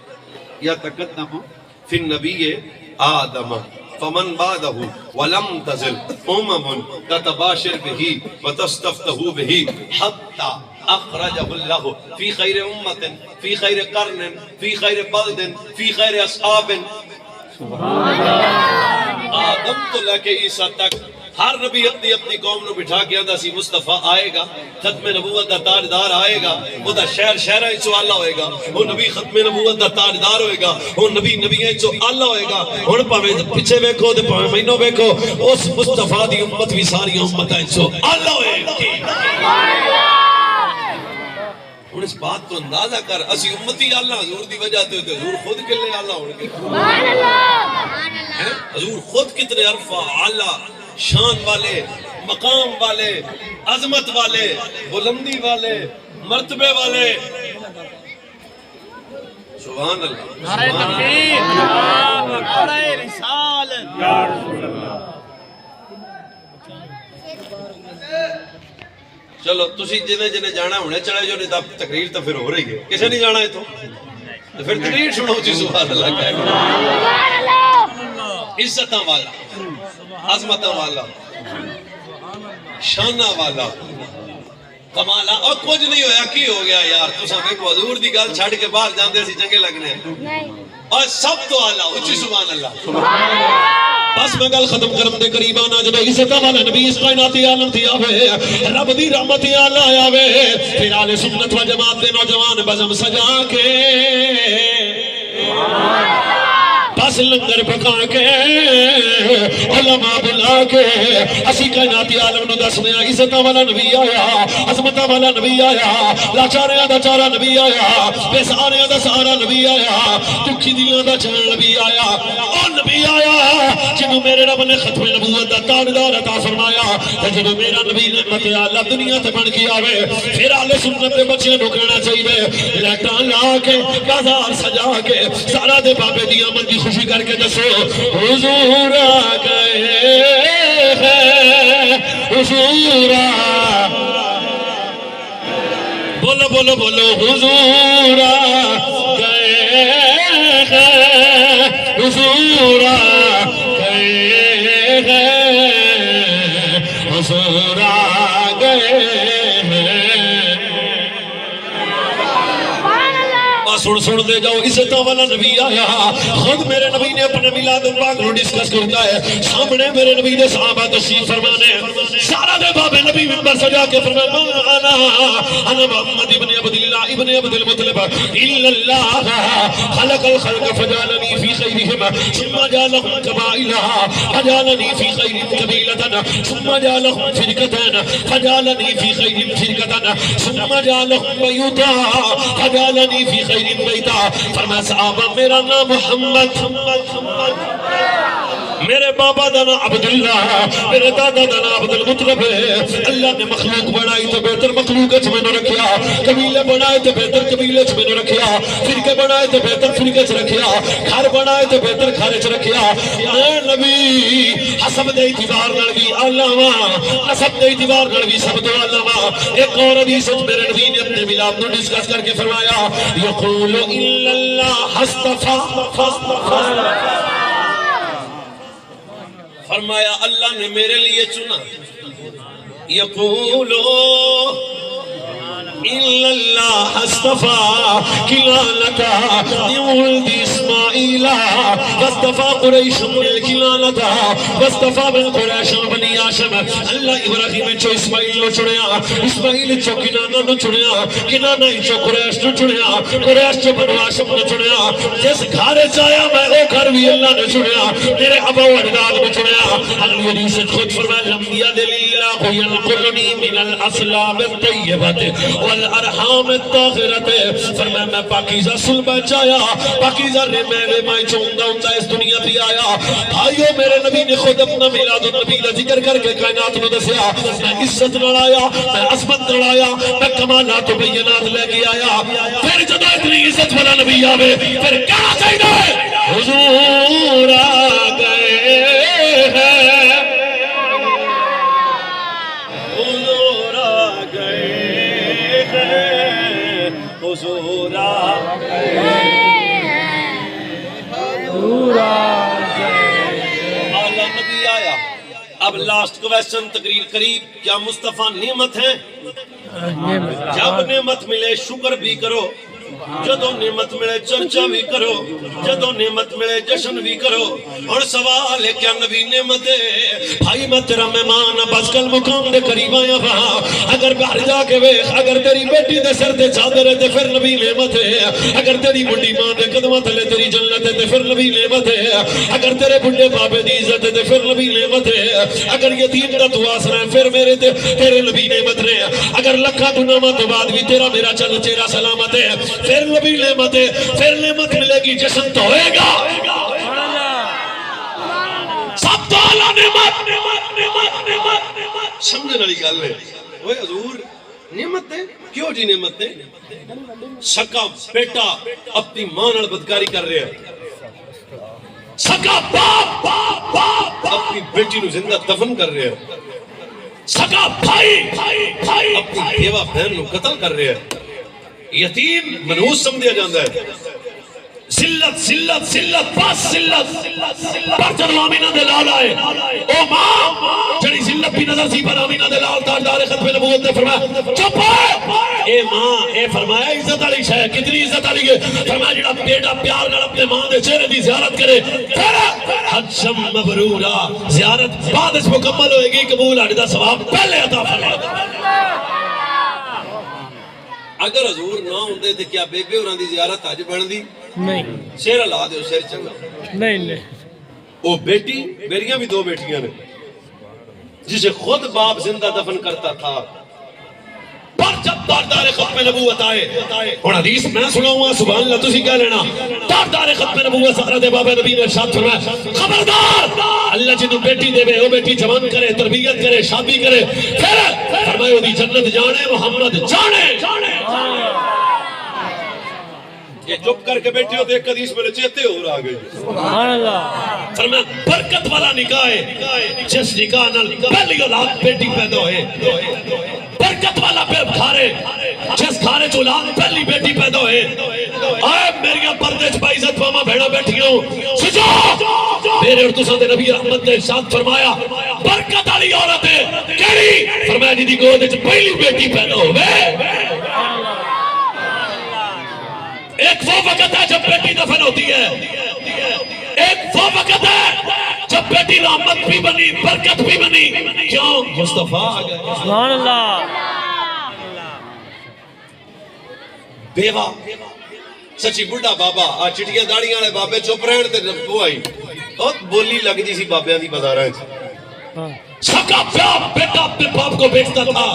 یا تقدم فی النبی آدم فمن بعده ولم تزل تتباشر به وتستفتح به حتى اخرجه الله في خير امه في خير قرن في خير بلد في خير اصحاب. آدم تو لے کے عیسیٰ تک ہر نبی اپنی اپنی قوم نو بٹھا کے آندا سی مصطفیٰ آئے گا، ختم نبوت دا تاجدار آئے گا، وہ دا شہر شہرہ چو آلہ ہوئے گا، وہ نبی ختم نبوت دا تاجدار ہوئے گا، وہ نبی نبییں چو آلہ ہوئے گا. ہن پاویں پیچھے ویکھو تے پاویں مینوں ویکھو، اس مصطفیٰ دی امت بھی ساری امتاں چو آلہ ہوئے گی. ہن اس بات تو اندازہ کر اسی امتی آلہ حضور دی وجہ تے حضور خود کلے آلہ ہون گے. سبحان اللہ. حضور خود کتنے عرفہ آلہ شان والے، مقام والے، عظمت والے، بلندی والے، مرتبے والے. سبحان اللہ. نعرہ تکبیر، نعرہ رسالت. چلو تسی جنے جنے جانا ہونے چلے جو نہیں تقریر تو پھر ہو رہی ہے. کسے نہیں جانا ہے تو پھر تقریر سنو جی. سبحان اللہ. سبحان اللہ. عزتاں والا، عظمتاں والا، شانہ والا، کمالا. اور کچھ نہیں ہویا کی ہو گیا یار. تساں ویکھو حضور دی گل چھڈ کے باہر جاندے سی چنگے لگنے اور سب تو اعلیٰ. اچھی سبحان اللہ. بس میں گل ختم کرم دے قریب آنا جب عزت والا نبی اس کائناتی عالم تھی آوے رب دی رحمت اللہ آوے پھر آل سنت و جماعت دے نوجوان بزم سجا کے بس لنگر پکا کے علماء بلا کے اسی کائناتی عالم نو دس دیا عزت والا نبی آیا، عظمت والا نبی آیا، لاچاریاں دا چارا نبی آیا، بے سہاریاں دا سہارا نبی آیا، دکھی دیاں دا چین نبی آیا. او نبی آیا جنہوں میرے رب نے ختم نبوت دا تاجدار عطا فرمایا. جنہوں میرا نبی نعمت اللہ دنیا تے بن کے آوے پھر آل سنت دے بچے نو کہنا چاہیے لیٹاں لا کے بازار سجا کے سارا دے بابے دی آمد دی خوشی کر کے دسو حضور آ گئے ہیں، حضور آ بولو بولو بولو حضور آ گئے ہیں، حضور آ گئے ہیں، حضور آ گئے ہیں. سن دے جاؤ عزت والا نبی آیا. خود میرے نبی نے اپنے میلاد پاک کو ڈسکس کرتا ہے. سامنے میرے نبی نے صحابہ تشریف فرمانے سارا دے باب نبی منبر سجا کے فرمایا انا محمد ابن عبد اللہ ابن عبد المطلب الا اللہ خلق الخلق فجعلنی فی خیرہم ثم جعلہم قبائلہ فجعلنی فی خیرہم قبیلۃ ثم جعلہم فرقۃ فجعلنی فی خیرہم فرقۃ ثم جعلہم بیوتا فجعلنی فی خیرہم بیتا. فرمایا صحابہ میرا نام محمد، میرے بابا دا نام عبداللہ، میرے دادا دا نام عبد المطلب ہے. اللہ نے مخلوق بنائی تو بہتر مخلوق اچھ میں نے رکھیا، قبیلے بنائے تو بہتر قبیلے اچھ میں نے رکھیا، فرقے بنائے تو بہتر فرقے اچھ رکھیا، گھر بنائے تو بہتر گھر اچھ رکھیا. میں نبی حسب دے اعتبار نلوی علامہ، حسب دے اعتبار نلوی سب دو علامہ. ایک اور حدیث میرے نبی نے اپنے ملاد کو ڈسکس کر کے فرمایا یقول الا اللہ اصطفیٰ. فرمایا اللہ نے میرے لیے چنا. یقولو الا اللہ اصطفیٰ کنانتا ولد اسماعیل واصطفیٰ قریش من کنانتا واصطفیٰ من قریش بنی ہاشم. اللہ ابراہیم چو اسماعیل نو چڑیا، اسماعیل چو کنانا نو چڑیا، کنانا چو قریش نو چڑیا، قریش چو بنو ہاشم نو چڑیا. جس گھر چایا میں او گھر بھی اللہ نے چڑیا، میرے ابا و اجداد کو چڑیا. اگلی حدیث خود فرمایا لم یدل اللہ ینقلنی من الاصلاب الطیبات والارحام الطاہرات. فرمایا میں پاکیزہ سلبہ چایا، پاکیزہ رمے رمائی چوندہ ہوتا اس دنیا پہ آیا. بھائیو میرے نبی نے خود اپنا میلاد النبی کا ذکر کر کے کائنات میں دسیا میں عزت لڑایا, میں عظمت لڑایا, میں کمالات و بینات لے کے آیا. پھر جب اتنی عزت والا نبی آوے پھر کیا چاہیے؟ حضور آ گئے ہیں, حضور آ گئے ہیں, حضور آ گئے ہیں. اعلیٰ نبی آیا. اب لاسٹ کویسچن تقریر قریب. کیا مصطفیٰ نعمت ہیں؟ جب نعمت ملے شکر بھی کرو, جدو نعمت ملے چرچا بھی کرو, جدو نعمت ملے جشن بھی کرو. اور سوال ہے کیا نبی نعمت ہے؟ بھائی میں تیرا مہمان بس کل مقام دے قریب آیا وہاں. اگر باہر جا کے ویخ, اگر تیری بیٹی دے سر تے چادر ہے تے پھر نبی نعمت ہے. اگر تیری بڑی ماں دے قدمہ تلے تیری جنت ہے تے پھر نبی نعمت ہے. اگر تیرے بڑے بابے دی عزت ہے تے پھر نبی نعمت ہے. اگر یتیم دا تو آسرا ہے پھر میرے تیرے نبی نعمت نے. اگر لکھا گناہوں تو بعد بھی تیرا میرا چل چہرہ سلامت ہے پھر نبی نعمت ہے. پھر نعمت ملے گی جشن تو ہوئے گا. سب تو اعلیٰ نعمت. سمجھنے والی گل ہے. اوے حضور نعمت ہے, کیوں جی نعمت ہے؟ سکا بیٹا اپنی ماں نال بدکاری کر رہے ہیں, سکا باپ اپنی بیٹی نو زندہ دفن کر رہے ہیں, سکا بھائی اپنی بیوہ بہن نو قتل کر رہے ہیں. یتیم منحوس سمجھا جاندہ ہے. ذلت ذلت ذلت بس ذلت پر جب آمینہ دے لال آئے او ماں جڑی ذلت بھی نظر سی پر آمینہ دے لال تاجدار ختم نبوت نے فرمایا چپ ہے اے ماں. اے فرمایا عزت علی شاہ کتنی عزت علی ہے. فرمایا جڑا بیٹا پیار نال اپنے ماں دے چہرے دی زیارت کرے پھر حجم مبرورا, زیارت بعد اس مکمل ہوئے گی, قبول آنے دا ثواب پہلے عطا فرمایا. اگر حضور نہ ہوندے تھے کیا بیبے ہوراں دی زیارت اج بن دی؟ نہیں شیر اللہ دے شیر چنگا. نہیں وہ بیٹی میریاں بھی دو بیٹیاں نے جسے خود باپ زندہ دفن کرتا تھا. پر جب تاجدار ختم نبوت آئے اور حدیث میں سناؤں گا سبحان اللہ تسی کہہ لینا. تاجدار ختم نبوت حضرت باب نبی نے ارشاد فرمایا خبردار اللہ جنوں بیٹی دے وہ بیٹی جوان کرے تربیت کرے شادی کرے پھر فرمایا دی جنت جانے محمد جانے. یہ چپ کر کے بیٹھی ہو دیکھ حدیث میں چیتے ہو رہا گئی. سبحان اللہ. فرمایا برکت والا نکاح ہے جس نکاح نال پہلی اولاد بیٹی پیدا ہوئے. برکت والا پیب کھارے جس کھارے چ اولاد پہلی بیٹی پیدا ہوئے. آئے میریاں پردے چ باعزت ماما بہنا بیٹھی ہوں سجو میرے اور تساں دے نبی رحمت نے ارشاد فرمایا برکت والی عورت ہے کیڑی؟ فرمایا جی دی گود وچ پہلی بیٹی پیدا ہوئے. ایک وہ وقت ہے جب بیٹی دفن ہوتی ہے, ایک وہ وقت ہے جب بیٹی رحمت بھی بنی برکت بھی بنی. کیوں؟ مصطفیٰ آ گئے. سبحان اللہ. بیوہ سچی بڑھا بابا آ چٹیاں داڑیاں والے بابے چپ رہن تے وہ آئی بہت بولی لگ دی سی بابیاں دی بازاراں وچ. سکا باپ بیٹا اپنے باپ کو بیچتا تھا.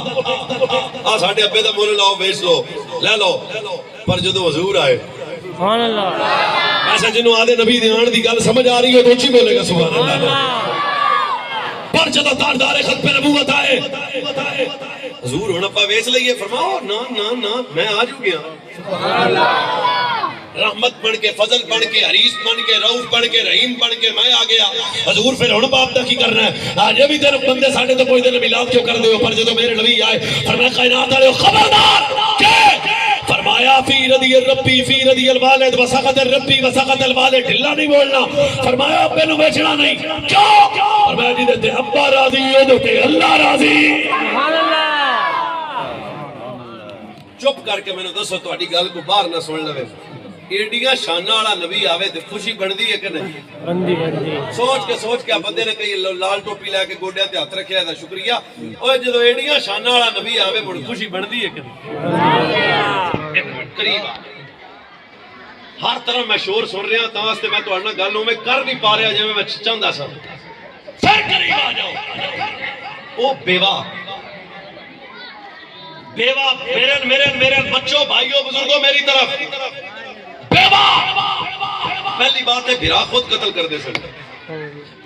آ ساڈے ابے دا مول لاؤ بیچ لو لے لو. پر جدو حضور آئے سبحان اللہ. ایسا جنہوں آدھے نبی دی آن دی گل سمجھ آ رہی ہو تو اچھی بولے گا سبحان اللہ. پر جدو تاجدار ختم نبوت آئے حضور ہونا پا ویچ لئیے. فرماؤ نا نا نا میں آ جو گیا رحمت بن کے فضل بن کے حریص بن کے رؤوف بن کے رحیم بن کے میں آ گیا. حضور پھر ہن باپ دا کی کرنا ہے؟ آج بھی تیرے بندے ساڈے تو کوئی دن میلاد کیوں کر دیو؟ پر جدو میرے نبی آئے فرمایا کائنات والے خبردار کہ فرمایا فی رضی الربی فی رضی الوالد وسقط الربی وسقط الوالد. ڈھلا نہیں بولنا. فرمایا ابے نو بیچنا نہیں. کیوں؟ فرمایا جی تے ابا راضی او تے اللہ راضی. سبحان اللہ. چپ کر کے مینوں دسو تہاڈی گل کو باہر نہ سن لوے. ایڈیاں شاناں والا نبی آوے تے خوشی بندی ہے کہ نہیں؟ بندی بندی. سوچ کے بندے نے کئی لال ٹوپی لے کے گوڈیاں تے ہاتھ رکھیا ہے شکریہ. اوے جدوں ایڈیاں شاناں والا نبی آوے بڑی خوشی بندی ہے کہ نہیں؟ قریب ہر طرح میں شور سن رہا ہوں تاں واسطے میں تہاڈے نال گل میں کر نہیں پا رہا جویں میں چاہندا سا. پھر قریب آ جاؤ. او بیوہ میرے بچوں بھائیوں بزرگوں میری طرف بیوہ پہلی بات ہے بھرا خود قتل کر دے سن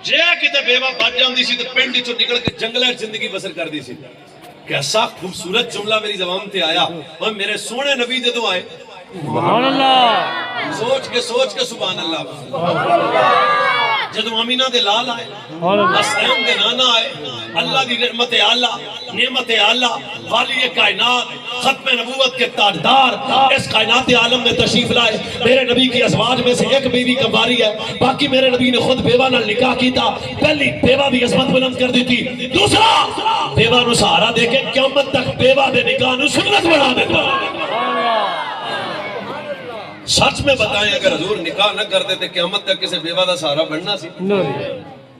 جے کتے بیوہ بچ جاندی سی تے پنڈ وچوں نکل کے جنگلاں زندگی بسر کر دی سی کیسا خوبصورت جملہ میری زبان تے آیا اور میرے سونے نبی جدوں آئے سبحان اللہ سوچ کے سبحان اللہ جدو امینہ دے لال آئے اسلام دے نانا آئے اللہ دی نعمت اعلیٰ والی کائنات ختم نبوت کے تاجدار اس کائنات عالم میں تشریف لائے میرے نبی کی ازواج میں سے ایک بیوی کماری ہے باقی میرے نبی نے خود بیوہ نال نکاح کیتا پہلی بیوہ بھی عظمت بلند کر دی تھی دوسرا بیوہ نو سہارا دے کے قیامت تک بیوہ دے نکاح نو سنت بنا دیتا سچ میں بتائیں اگر حضور نکاح نہ کرتے تھے قیامت تک کسی بیوہ دا سہارا بننا سی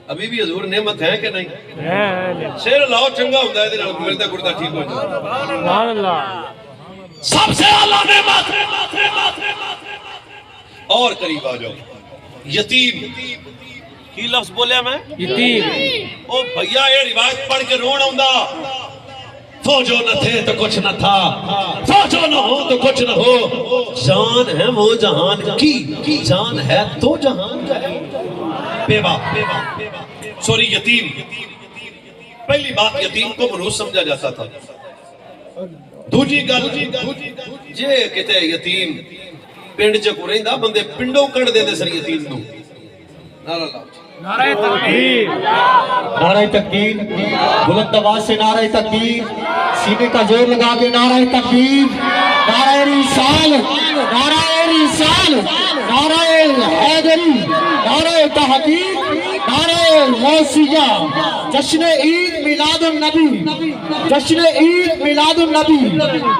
ابھی بھی حضور نعمت ہے کہ نہیں شیر لاؤ چنگا ہوتا ہے دے نال ملتا گردہ ٹھیک ہو جائے سبحان اللہ سب سے اعلیٰ نعمت اور قریب آ جاؤ یتیم کی لفظ بولیا میں یتیم او بھیا یہ روایت پڑھ کے رون آؤندا فوجوں نہ تھے تو کچھ نہ تھا فوجوں نہ ہو تو کچھ نہ ہو جان ہے وہ جہان کی جان ہے تو جہان کا ہے بیوہ سوری یتیم پہلی بات یتیم کو منحوس سمجھا جاتا تھا دوجی گل جے کہتے یتیم پنڈ چ کو رہندا بندے پنڈوں کڈ دے سر یتیم نو نعرہ لاؤ نعرہ تکبیر نعرہ تکبیر بلند آواز سے نعرہ تکبیر سینے کا زور لگا کے نعرہ تکبیر نعرہ رسالت نعرہ حیدری نعرہ تحقیق نعرہ غوثیہ جشن عید میلاد النبی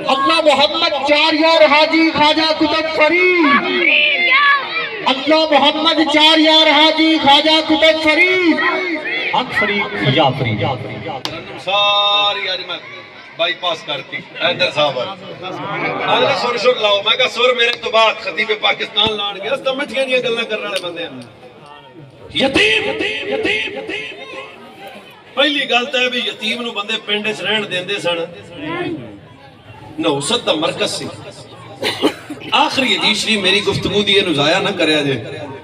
اللہ محمد چار یار حاجی خواجہ قطب فرید اللہ محمد چار یار حاجی خواجہ قطب فرید حق فرید یا فرید ساری آج میں بائی پاس کرتی حیدر صاحب آج سر شر لاؤ میں کہا سر میرے تو بات خطیب پاکستان لان گیا اس تمٹ کے لیے گلنا کرنا رہے بندے ہیں یتیم پہلی گلتا ہے بھی یتیم نو بندے پینڈے سے رہن دیندے سن نوست دا مرکز سی آخری حدیث میری گفتگو دیئے نزایا نہ کریا جے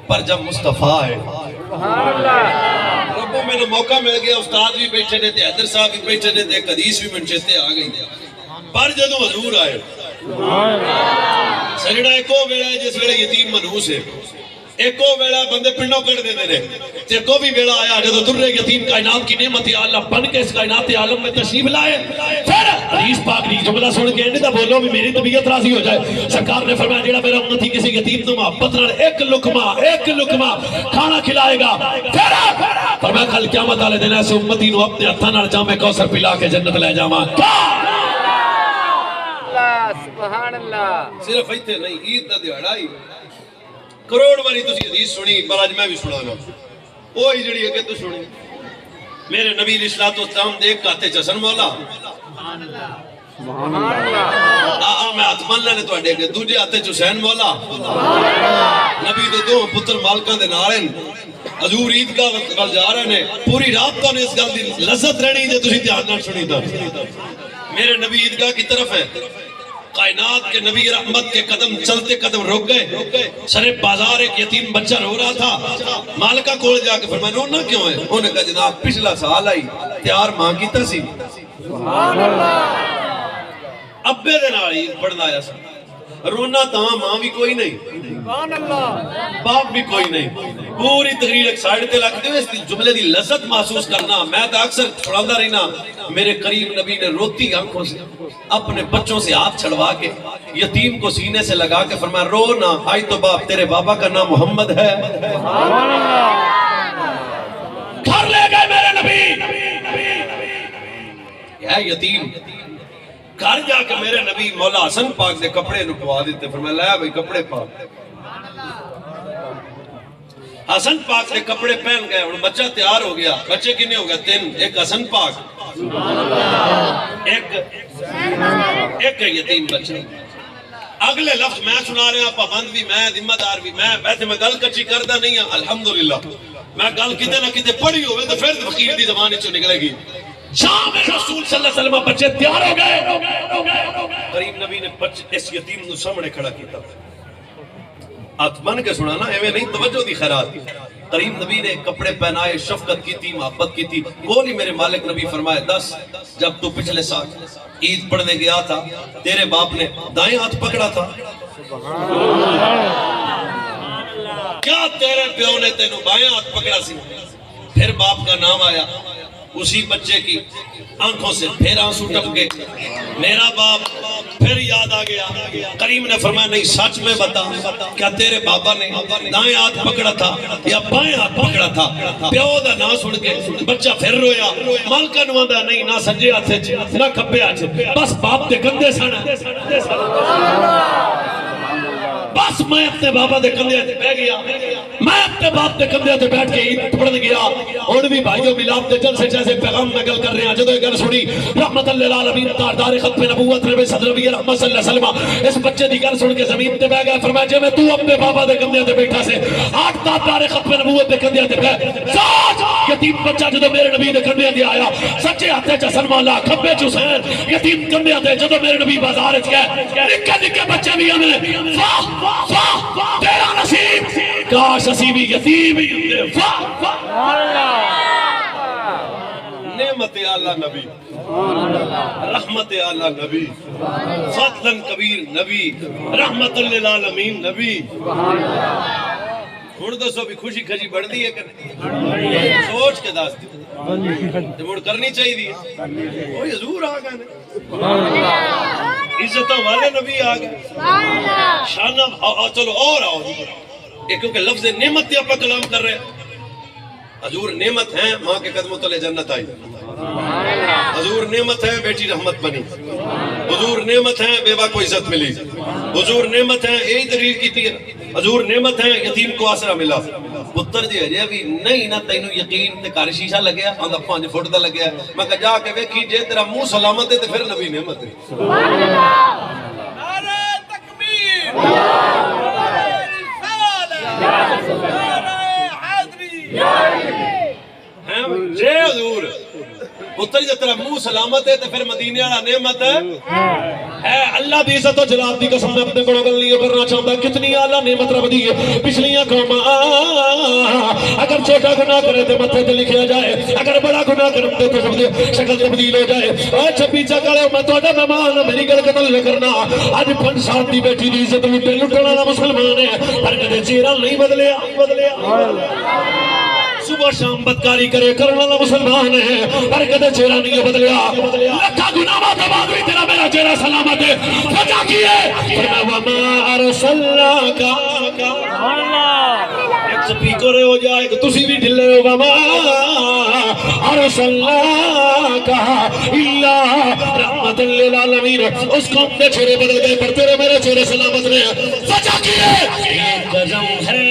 پر جب مصطفیٰ ہے ربوں میں نے موقع مل گیا استاد بھی بیٹھے نے تھے حیدر صاحب بھی بیٹھے نے تھے حدیث بھی منچستے آ گئی پر جدوں حضور آئے سجڑا ایکو ویڑا ہے جس ویڑے یتیم منحوس ہے ایکو ویڑا بندے پنڈوں کر دے دے ایکو بھی ویڑا آیا جدو در یتیم کائنات کی نعمت اللہ بن کے اس کائنات عالم میں تشریف لائے پھر حدیث پاک نہیں جملہ سن کے نہیں تھا بولو بھی میری طبیعت راضی ہو جائے سرکار نے فرمایا جیڑا میرا امتی کسی یتیم تو محبت نال ایک لقمہ کھانا کھلائے گا پھر فرمایا کل قیامت والے دن ایسے امتی نو اپنے ہتھاں نال جام کوثر پلا کے جنت لے جاواں سبحان اللہ صرف ایتھے نہیں عید دا دیہاڑا ہی کروڑ باری تسی حدیث سنی پر آج میں بھی سنا گا وہی جڑی ہے کہ تو سنی میرے نبی علیہ الصلوۃ والسلام دیکھ کہتے چسن مولا میں اتمنہ نے تواڈے کہ دوجے ہاتھ چ حسین مولا نبی دے دو پتر مالکاں دے نال ہیں حضور عیدگاہ ول جا رہے نے پوری رات تو نے اس گل دی لذت رہنی جے تسی دھیان نال سنی تا میرے نبی عیدگاہ کی طرف ہے کائنات کے نبی رحمت کے قدم چلتے قدم رک گئے سرے بازار ایک یتیم بچہ رو رہا تھا مالکہ کھول جا کے فرمایا رونا کیوں ہے انہوں نے کہا جناب پچھلا سال آئی تیار ماں کی تسی ابے دے نال عید پڑھنا آیا سا رونا تاں ماں بھی کوئی نہیں باپ بھی کوئی نہیں پوری تقریر ایک سائیڈ تے لگتے ہوئے اس جملے دی لذت محسوس کرنا میں تو اکثر چھڑاندہ رہنا میرے قریب نبی نے روتی آنکھوں سے اپنے بچوں سے ہاتھ چھڑوا کے یتیم کو سینے سے لگا کے فرمایا رو نا آئی تو باپ تیرے بابا کا نام محمد ہے گھر لے گئے میرے نبی یہ یتیم گھر جا کے میرے نبی مولا حسن پاک دے کپڑے نکوا دیتے فرمایا لایا بھئی کپڑے پاک حسن پاک دے کپڑے پہن گئے اور بچہ تیار ہو گیا بچے کنے ہو گئے تین ایک حسن پاک ایک یتیم بچہ اگلے لفظ میں سنا رہے ہیں پابند بھی میں ذمہ دار بھی میں ویسے میں گل کچی کردہ نہیں ہوں الحمدللہ میں گل کتے نہ کتے پڑھی ہوئے تو پھر فقیر دی زبان چو نکلے گی شام رسول صلی اللہ علیہ وسلم بچے تیار ہو گئے قریب نبی نے اس یتیم نو سامنے کھڑا کیتا ہاتھ بن کے سنا نا ایویں نہیں توجہ دی خیرات کریم نبی نے کپڑے پہنائے شفقت کی تھی محبت کی تھی بولی میرے مالک نبی فرمائے 10 جب تو پچھلے سال عید پڑھنے گیا تھا تیرے باپ نے دائیں ہاتھ پکڑا تھا کیا تیرے پیو نے تینوں بائیں ہاتھ پکڑا سی پھر باپ کا نام آیا اسی بچے کی آنکھوں سے پھر آنسو ٹپ گئے میرا باپ پھر یاد آ گیا کریم نے فرمایا نہیں سچ میں بتا کیا تیرے بابا نے دائیں ہاتھ پکڑا تھا یا بائیں ہاتھ پکڑا تھا پیو دا نام سن کے بچہ پھر رویا مالکا نواندا نہیں نہ سجے ہاتھ نہ کھبے ہاتھ بس باپ دے گندے سن بس میں اپنے بابا دے کندھے تے بیٹھ گیا میں اپنے باپ دے کندھے تے بیٹھ کے عید پڑھن گیا ہن بھی بھائیو ملاد دے جلسے جیسے پیغام میں گل کر رہے ہیں جدوں یہ گل سنی رحمت للعالمین تاجدار ختم نبوت نبی صدر نبی رحمت صلی اللہ علیہ وسلم اس بچے دی گل سن کے زمین تے بیٹھ گیا فرمایا جے میں تو اپنے بابا دے کندھے تے بیٹھا سے آٹھ تاجدار ختم نبوت دے کندھے تے بیٹھ سچ یتیم بچہ جدوں میرے نبی دے کندھے تے آیا سچے ہاتھ چ سلم اللہ کھبے چ حسین یتیم کندھے تے جدوں میرے نبی بازار وچ گئے نکے نکے بچے بھی ہمیں واہ تیرا نصیب کاش اسی بھی یتیم ہی ہوندے نعمت اعلی نبی رحمت اعلی نبی فضلا کبیر نبی رحمت للعالمین نبی ہن دسو بھی خوشی کھجی بڑھدی ہے کہ نہیں سوچ کے دس دی مڑ کرنی چاہیے او حضور آ گئے نے عزتوں والے نبی آ گئے شان چلو اور آؤ کیونکہ لفظ نعمت پہ کلام کر رہے ہیں حضور نعمت ہیں ماں کے قدموں تلے جنت آئی حضور نعمت ہے بیٹی رحمت بنی حضور نعمت ہے بیوہ کو عزت ملی حضور نعمت ہے یہی دلیل کی تھی حضور نعمت ہے یتیم کو آسرا ملا پتر جی ہے بھی نہیں نہ تینوں یقین تے کار شیشہ لگیا آندا 5 فٹ دا لگیا میں کہا جا کے ویکھی جے تیرا منہ سلامت ہے تے پھر نبی نعمت ہے سبحان اللہ نعرہ تکبیر نعرہ رسالت نعرہ حیدری جے حضور پتر جے تیرا منہ سلامت ہے تے پھر مدینے والا نعمت ہے اللہ دی عزت و جلال دی قسم میں اپنے کوڑوں گل نہیں کرنا چاہتا کتنی اعلیٰ نعمت رب دی ہے پچھلیاں قوماں اگر چھوٹا گناہ کرے تے متھے تے لکھیا جائے اگر بڑا گناہ کرے تے شکل تبدیل ہو جائے اے چھپی چکالے میں تہاڈا مہمان میری گل قتل نہ کرنا اج 5 سال دی بیٹی دی عزت لٹن والا مسلمان ہے پر کدے چہرہ نہیں بدلیا صبح شام بدکاری کرے کرنے والا مسلمان ہے پر کدے چہرہ نہیں بدلیا لکھا گناہوں کے بعد بھی تیرا میرا چہرہ سلامت ہے وجہ کی ہے وما ارسلناک ایک سپیکر ہو جائے کہ تسی بھی ڈھلے ہو وما ارسلناک الا رحمت للعالمین اس قوم کے چہرے بدل گئے پر تیرے میرے چہرے سلامت رہے وجہ کی ہے یہ کرم ہے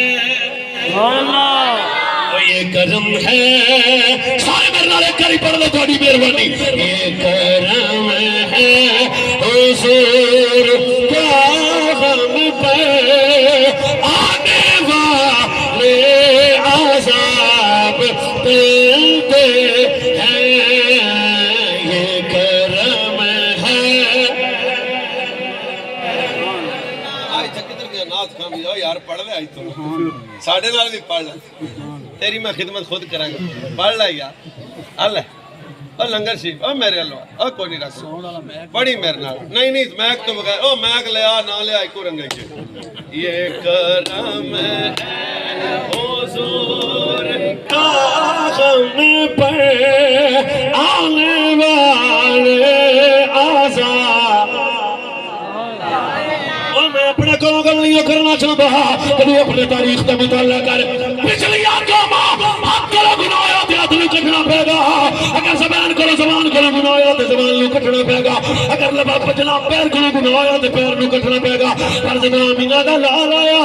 یہ کرم ہے سارے میرے نالے کری پڑھ لو تھوڑی مہربانی یہ کرم ہے حضور کیا غم پہ آنے والے عذاب پلتے ہیں یہ کرم ہے آئی تھا کدھر گیا نات کامی جاؤ یار پڑھ لے آئی تو ساڑھے نال بھی پڑھ لے تیری میں خدمت خود کریں گا پڑھ لائے یار اللہ اور لنگر شریف اور میرے اللہ اور کوئی نہیں رکھ پڑھی میرے نال نہیں نہیں میک تو بغیر او میک لیا نہ لیا ایک رنگے کے یہ کرم ہے حضور کا غم پر آنے والے عذاب میں اپنے کو گل نہیں کرنا چاہتا کہ اپنے تاریخ کا مطالعہ کر پچھلی ہاتھ کرو گناہوں تے ہاتھ نوں کٹنا پے گا اگر زبان کرو گناہوں تے زبان نوں کٹنا پے گا اگر لبا پجنا پیر کرو گناہوں تے پیر نوں کٹنا پے گا پر جب امینہ دا لال آیا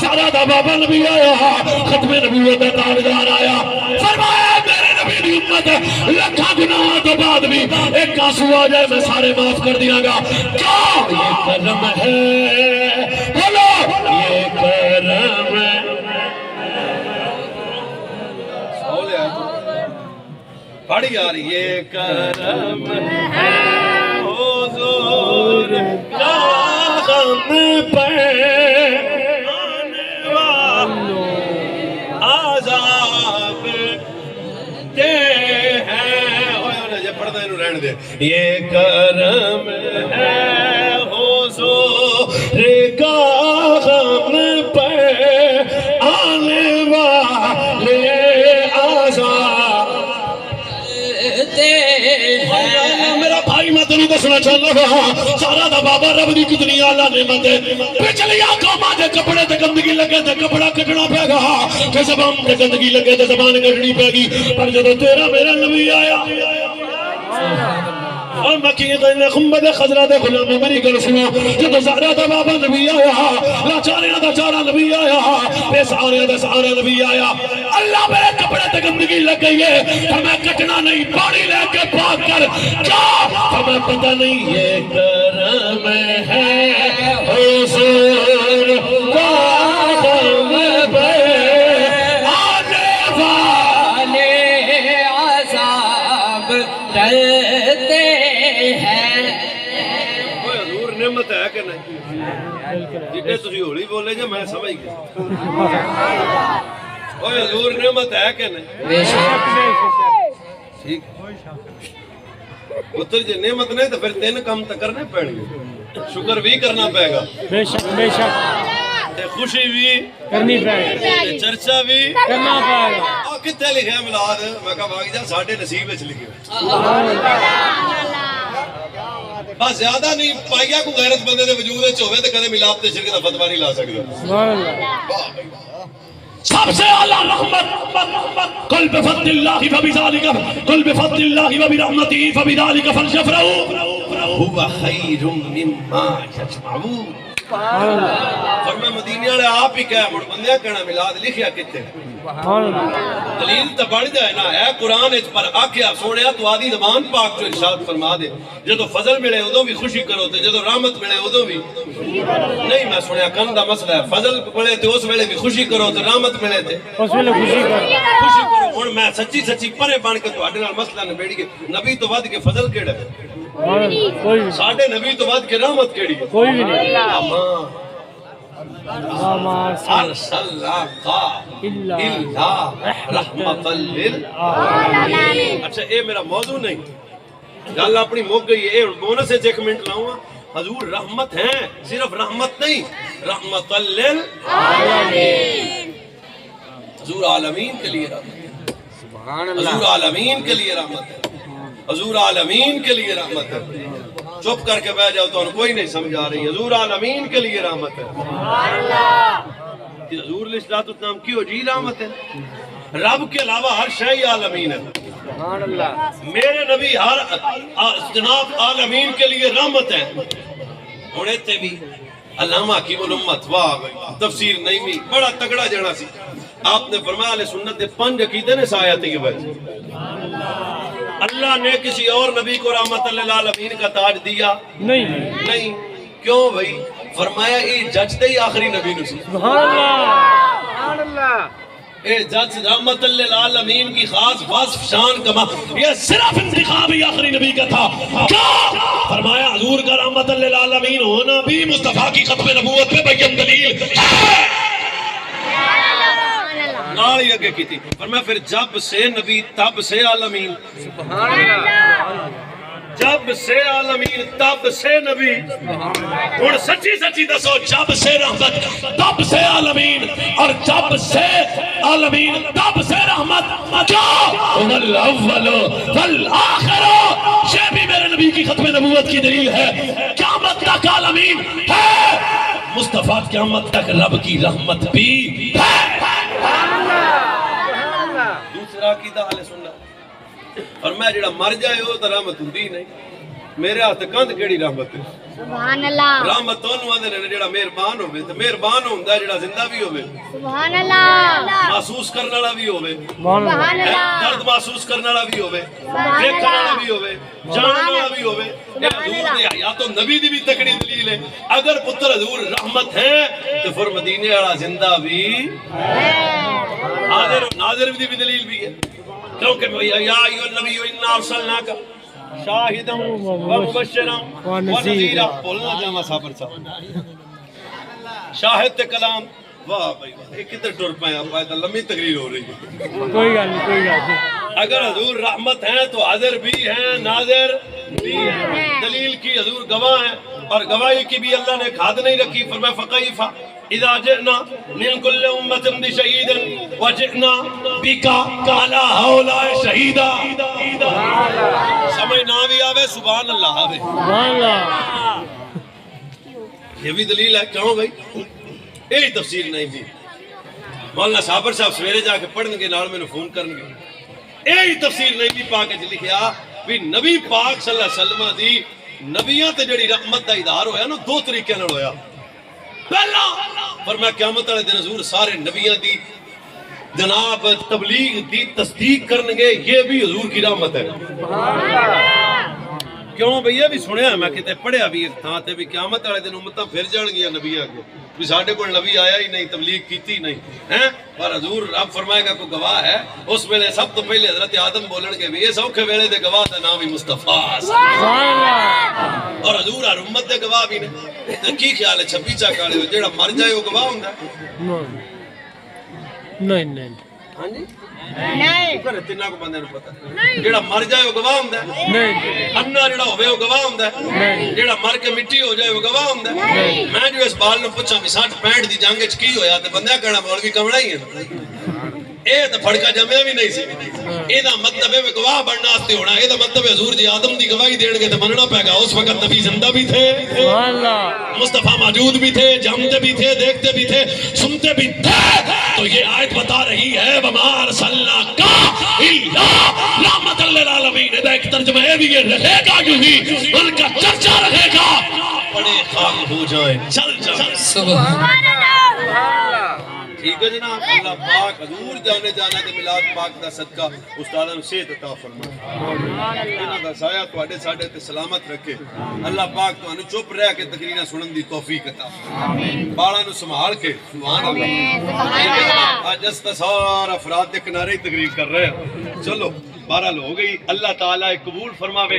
سارا دا بابا نبی آیا ختم نبوت دا تاجدار آیا فرمایا میرے نبی دی امت لکھا گناہوں تو بعد بھی ایک آنسو آ جائے میں سارے معاف کر دیاں گا کیا یہ کرم ہے بولو یہ کرم ہے پڑھی یار یہ کرم ہے حضور کا غم پہ آنے رہن دے یہ کرم ہے حضور کا غم پر آنے والے عذاب میرا بھائی میں تینوں دسنا چاہتا ہوں سارا دا بابا رب دی کتنی اعلیٰ نعمت ہے پچھلی قوماں دے کپڑے تے گندگی لگے تے کپڑا کٹنا پے گا کہ زبان تے گندگی لگے تے زبان کٹنی پے گی پر جدو تیرا میرا نبی آیا اور مکی خمبد خضرہ دے غلام میری گل سنو جدو زہرہ دا بابا نبی آیا لاچاریاں دا چارہ نبی آیا بے ساریاں دا سارا نبی آیا اللہ میرے کپڑے تے گندگی لگ گئی ہے پر میں کٹنا نہیں پانی لے کے پاک کر کیا ہمیں پتہ نہیں یہ کرم ہے حضور کا غم پر آنے والے عذاب ڈرتے ہیں اوہ حضور نعمت ہے کہ نہیں جتنے تسی ہولی بولے جا میں سمجھ گیا اوہ حضور نعمت ہے کہ نہیں ٹھیک اتر جے نعمت نہیں تو پھر تین کام تو کرنے پڑیں گے شکر بھی کرنا پڑے گا بے شک تے خوشی بھی کرنی پڑے تے چرچا بھی کرنا پڑے گا آہ کتے لکھے ہیں ملاد میں کہا باقی جا ساڑھے نصیب اچھ لکھے بس زیادہ نہیں پائیا کو غیرت بندے دے وجود ہے چوہے تے کدے ملاد تے شرک دا فتوہ نہیں لا سکتا سبحان اللہ سب سے اعلیٰ رحمت قل بفضل اللہ فبذالک قل بفضل اللہ وبرحمتہ فبذالک فلیفرحوا هو خیر مما یجمعون فرمائے مدینے والے آپ ہی کہہ مڑ بندیا کہنا میلاد لکھیا کتے دلیل تو بڑھ جائے نا اے قرآن اچ پر آکھیا سوڑیا تو آدھی زبان پاک جو ارشاد فرما دے جدو فضل ملے ادو بھی خوشی کرو تے جدو رحمت ملے ادو بھی نہیں میں سنیا کن دا مسئلہ ہے فضل ملے تے اس ویلے بھی خوشی کرو تے رحمت ملے تے اس ویلے خوشی کرو ہن میں سچی سچی پرے بن کے تواڈے نال مسئلہ نبیڑ کے نبی تو ود کے فضل کیڑا ہے کوئی بھی ساڈے نبی تو ود کے رحمت کیڑی ہے کوئی بھی نہیں اما ارسلناک الا رحمۃ للعالمین اچھا اے میرا موضوع نہیں گل اپنی مک گئی ہے بونس سے 1 منٹ لاؤں حضور رحمت ہیں صرف رحمت نہیں رحمت للعالمین حضور عالمین کے لیے رحمت ہے حضور عالمین کے لیے رحمت ہے حضور عالمین کے لیے رحمت ہے چپ کر کے بیٹھ جاؤ تو ان کوئی نہیں سمجھا رہی حضور عالمین کے لیے رحمت ہے حضور علیہ السلام کی جی رحمت ہے رب کے علاوہ ہر شے عالمین ہے میرے نبی ہر جناب عالمین کے لیے رحمت ہے ہونے تے بھی علامہ حکیم الامت واہ تفسیر نہیں بھی بڑا تگڑا جڑا سی آپ نے فرمایا اہل سنت دے 5 عقیدے نے آیات کی وجہ اللہ نے کسی اور نبی کو رحمت للعالمین کا تاج دیا نہیں کیوں بھائی فرمایا یہ جج دے ہی آخری نبی نسی سبحان اللہ اے جج رحمت للعالمین کی خاص وصف شان کما یہ صرف انتخاب ہی آخری نبی کا تھا کیا فرمایا حضور کا رحمت للعالمین ہونا بھی مصطفیٰ کی ختم نبوت پہ بیان دلیل ہے نالی اگے کی تھی فرمایا پھر جب سے نبی تب سے عالمین سبحان اللہ جب سے عالمین تب سے نبی اور سچی سچی دسو جب سے رحمت تب سے عالمین اور جب سے عالمین تب سے رحمت کیا الاول والآخر یہ بھی میرے نبی کی ختم نبوت کی دلیل ہے قیامت تک عالمین ہے مصطفیٰ قیامت تک رب کی رحمت بھی ہے دوسرا عقیدہ اہل سنت اور میں جڑا مر جائے ہو تو رحمت ہوندی نہیں میرے ہاتھ کند کیڑی رحمت ہے سبحان اللہ رحمت اونوں آندے نے جڑا مہربان ہوے تے مہربان ہوندا ہے جڑا زندہ بھی ہوے سبحان اللہ محسوس کرنے والا بھی ہوے سبحان اللہ درد محسوس کرنے والا بھی ہوے دیکھنے والا بھی ہوے جاننے والا بھی ہوے اے حضور دی یا تو نبی دی بھی تکڑی دلیل ہے اگر پتر حضور رحمت ہے تو پھر مدینے والا زندہ بھی حاضر و ناظر دی بھی دلیل بھی ہے کیونکہ یا ایھا النبی انا ارسلناک شاہداں و مبشراں و نذیراں بولنا جاواں صابر صاحب شاہد تے کلام واہ بھائی واہ یہ کدھر ٹر پے آپ لمبی تقریر ہو رہی ہے کوئی گل نہیں اگر حضور رحمت ہیں تو حاضر بھی ہیں ناظر بھی ہیں. دلیل کی حضور گواہ ہیں اور گواہی کی بھی اللہ نے کھاد نہیں رکھی. فرمایا فکیف اذا جئنا من كل امة بشهيد وجئنا بك على هؤلاء شهيدا. سمجھ نہ بھی آوے سبحان اللہ آوے. سبحان اللہ. یہ بھی دلیل ہے. کیوں بھائی یہی تفسیر نہیں تھی. مولانا صابر صاحب سویرے جا کے پڑھن گے نال میں فون کرن گے. یہی تفسیر نہیں بھی پاک وچ لکھیا بھی نبی پاک صلی اللہ علیہ وسلم دی نبیاں تے جڑی رحمت دا اظہار ہویا نا دو طریقے نال ہویا. پہلا فرمایا قیامت والے دن حضور سارے نبیاں دی جناب تبلیغ دی تصدیق کرن گے. یہ بھی حضور کی رحمت ہے. کیوں بھیا بھی سنیا میں کتے پڑھیا بھی ایک تھاں تے بھی قیامت والے دن امتاں پھر جان گیا نبی آگے بھی ساڈے کول نبی آیا ہی نہیں تبلیغ کیتی نہیں ہیں. پر حضور رب فرمائے گا کوئی گواہ ہے. اس ویلے سب تو پہلے حضرت آدم بولن گے بھی یہ سوکھے ویلے دے گواہ دا نام بھی مصطفیٰ اور حضور ہر امت دے گواہ بھی نے. تے کی خیال ہے 26 چا کالے جیڑا مر جائے وہ گواہ ہوندا ہے؟ نہیں نہیں ہاں جی نہیں کرے تیناں کو بندے نوں پتہ جیڑا مر جائے وہ گواہ ہوندا ہے. نہیں انا جڑا ہوے وہ گواہ ہوندا ہے. جڑا مر کے مٹی ہو جائے وہ گواہ ہوندا ہے. میں جو اس بال نوں پوچھاں بھی 60 65 دی جنگ وچ کی ہویا تے بندہ کہنا مولوی کمڑا ہی ہے. اے تے پھڑکا جمیا بھی نہیں سی. اے دا مطلب ہے گواہ بننا واسطے ہونا. اے دا مطلب ہے حضور جی آدم دی گواہی دین گے تے مننا پے گا. اس وقت نبی زندہ بھی تھے سبحان اللہ. مصطفیٰ موجود بھی تھے جانتے بھی تھے دیکھتے بھی تھے سنتے بھی تھے. تو یہ آیت بتا رہی ہے وما ارسلناک الا رحمۃ للعالمین. دا ایک ترجمہ ہے بھی یہ رہے گا یوں ہی ان کا چرچا رہے گا. بڑے خاک ہو جائیں چل جائیں. سبحان اللہ. ٹھیک ہے جناب. اللہ پاک حضور جانے جانا دے میلاد پاک دا صدقہ استاداں نوں صحت عطا فرمائے. انہاں دا سایہ تواڈے ساڈے تے سلامت رکھے. اللہ پاک تانوں چپ رہ کے تقریراں سنن دی توفیق عطا فرمائے. بالاں نوں سنبھال کے سبحان اللہ. آج اس سارا افراد دے کنارے ہی تقریر کر رہے ہیں. چلو بہرحال ہو گئی. اللہ تعالیٰ قبول فرماوے.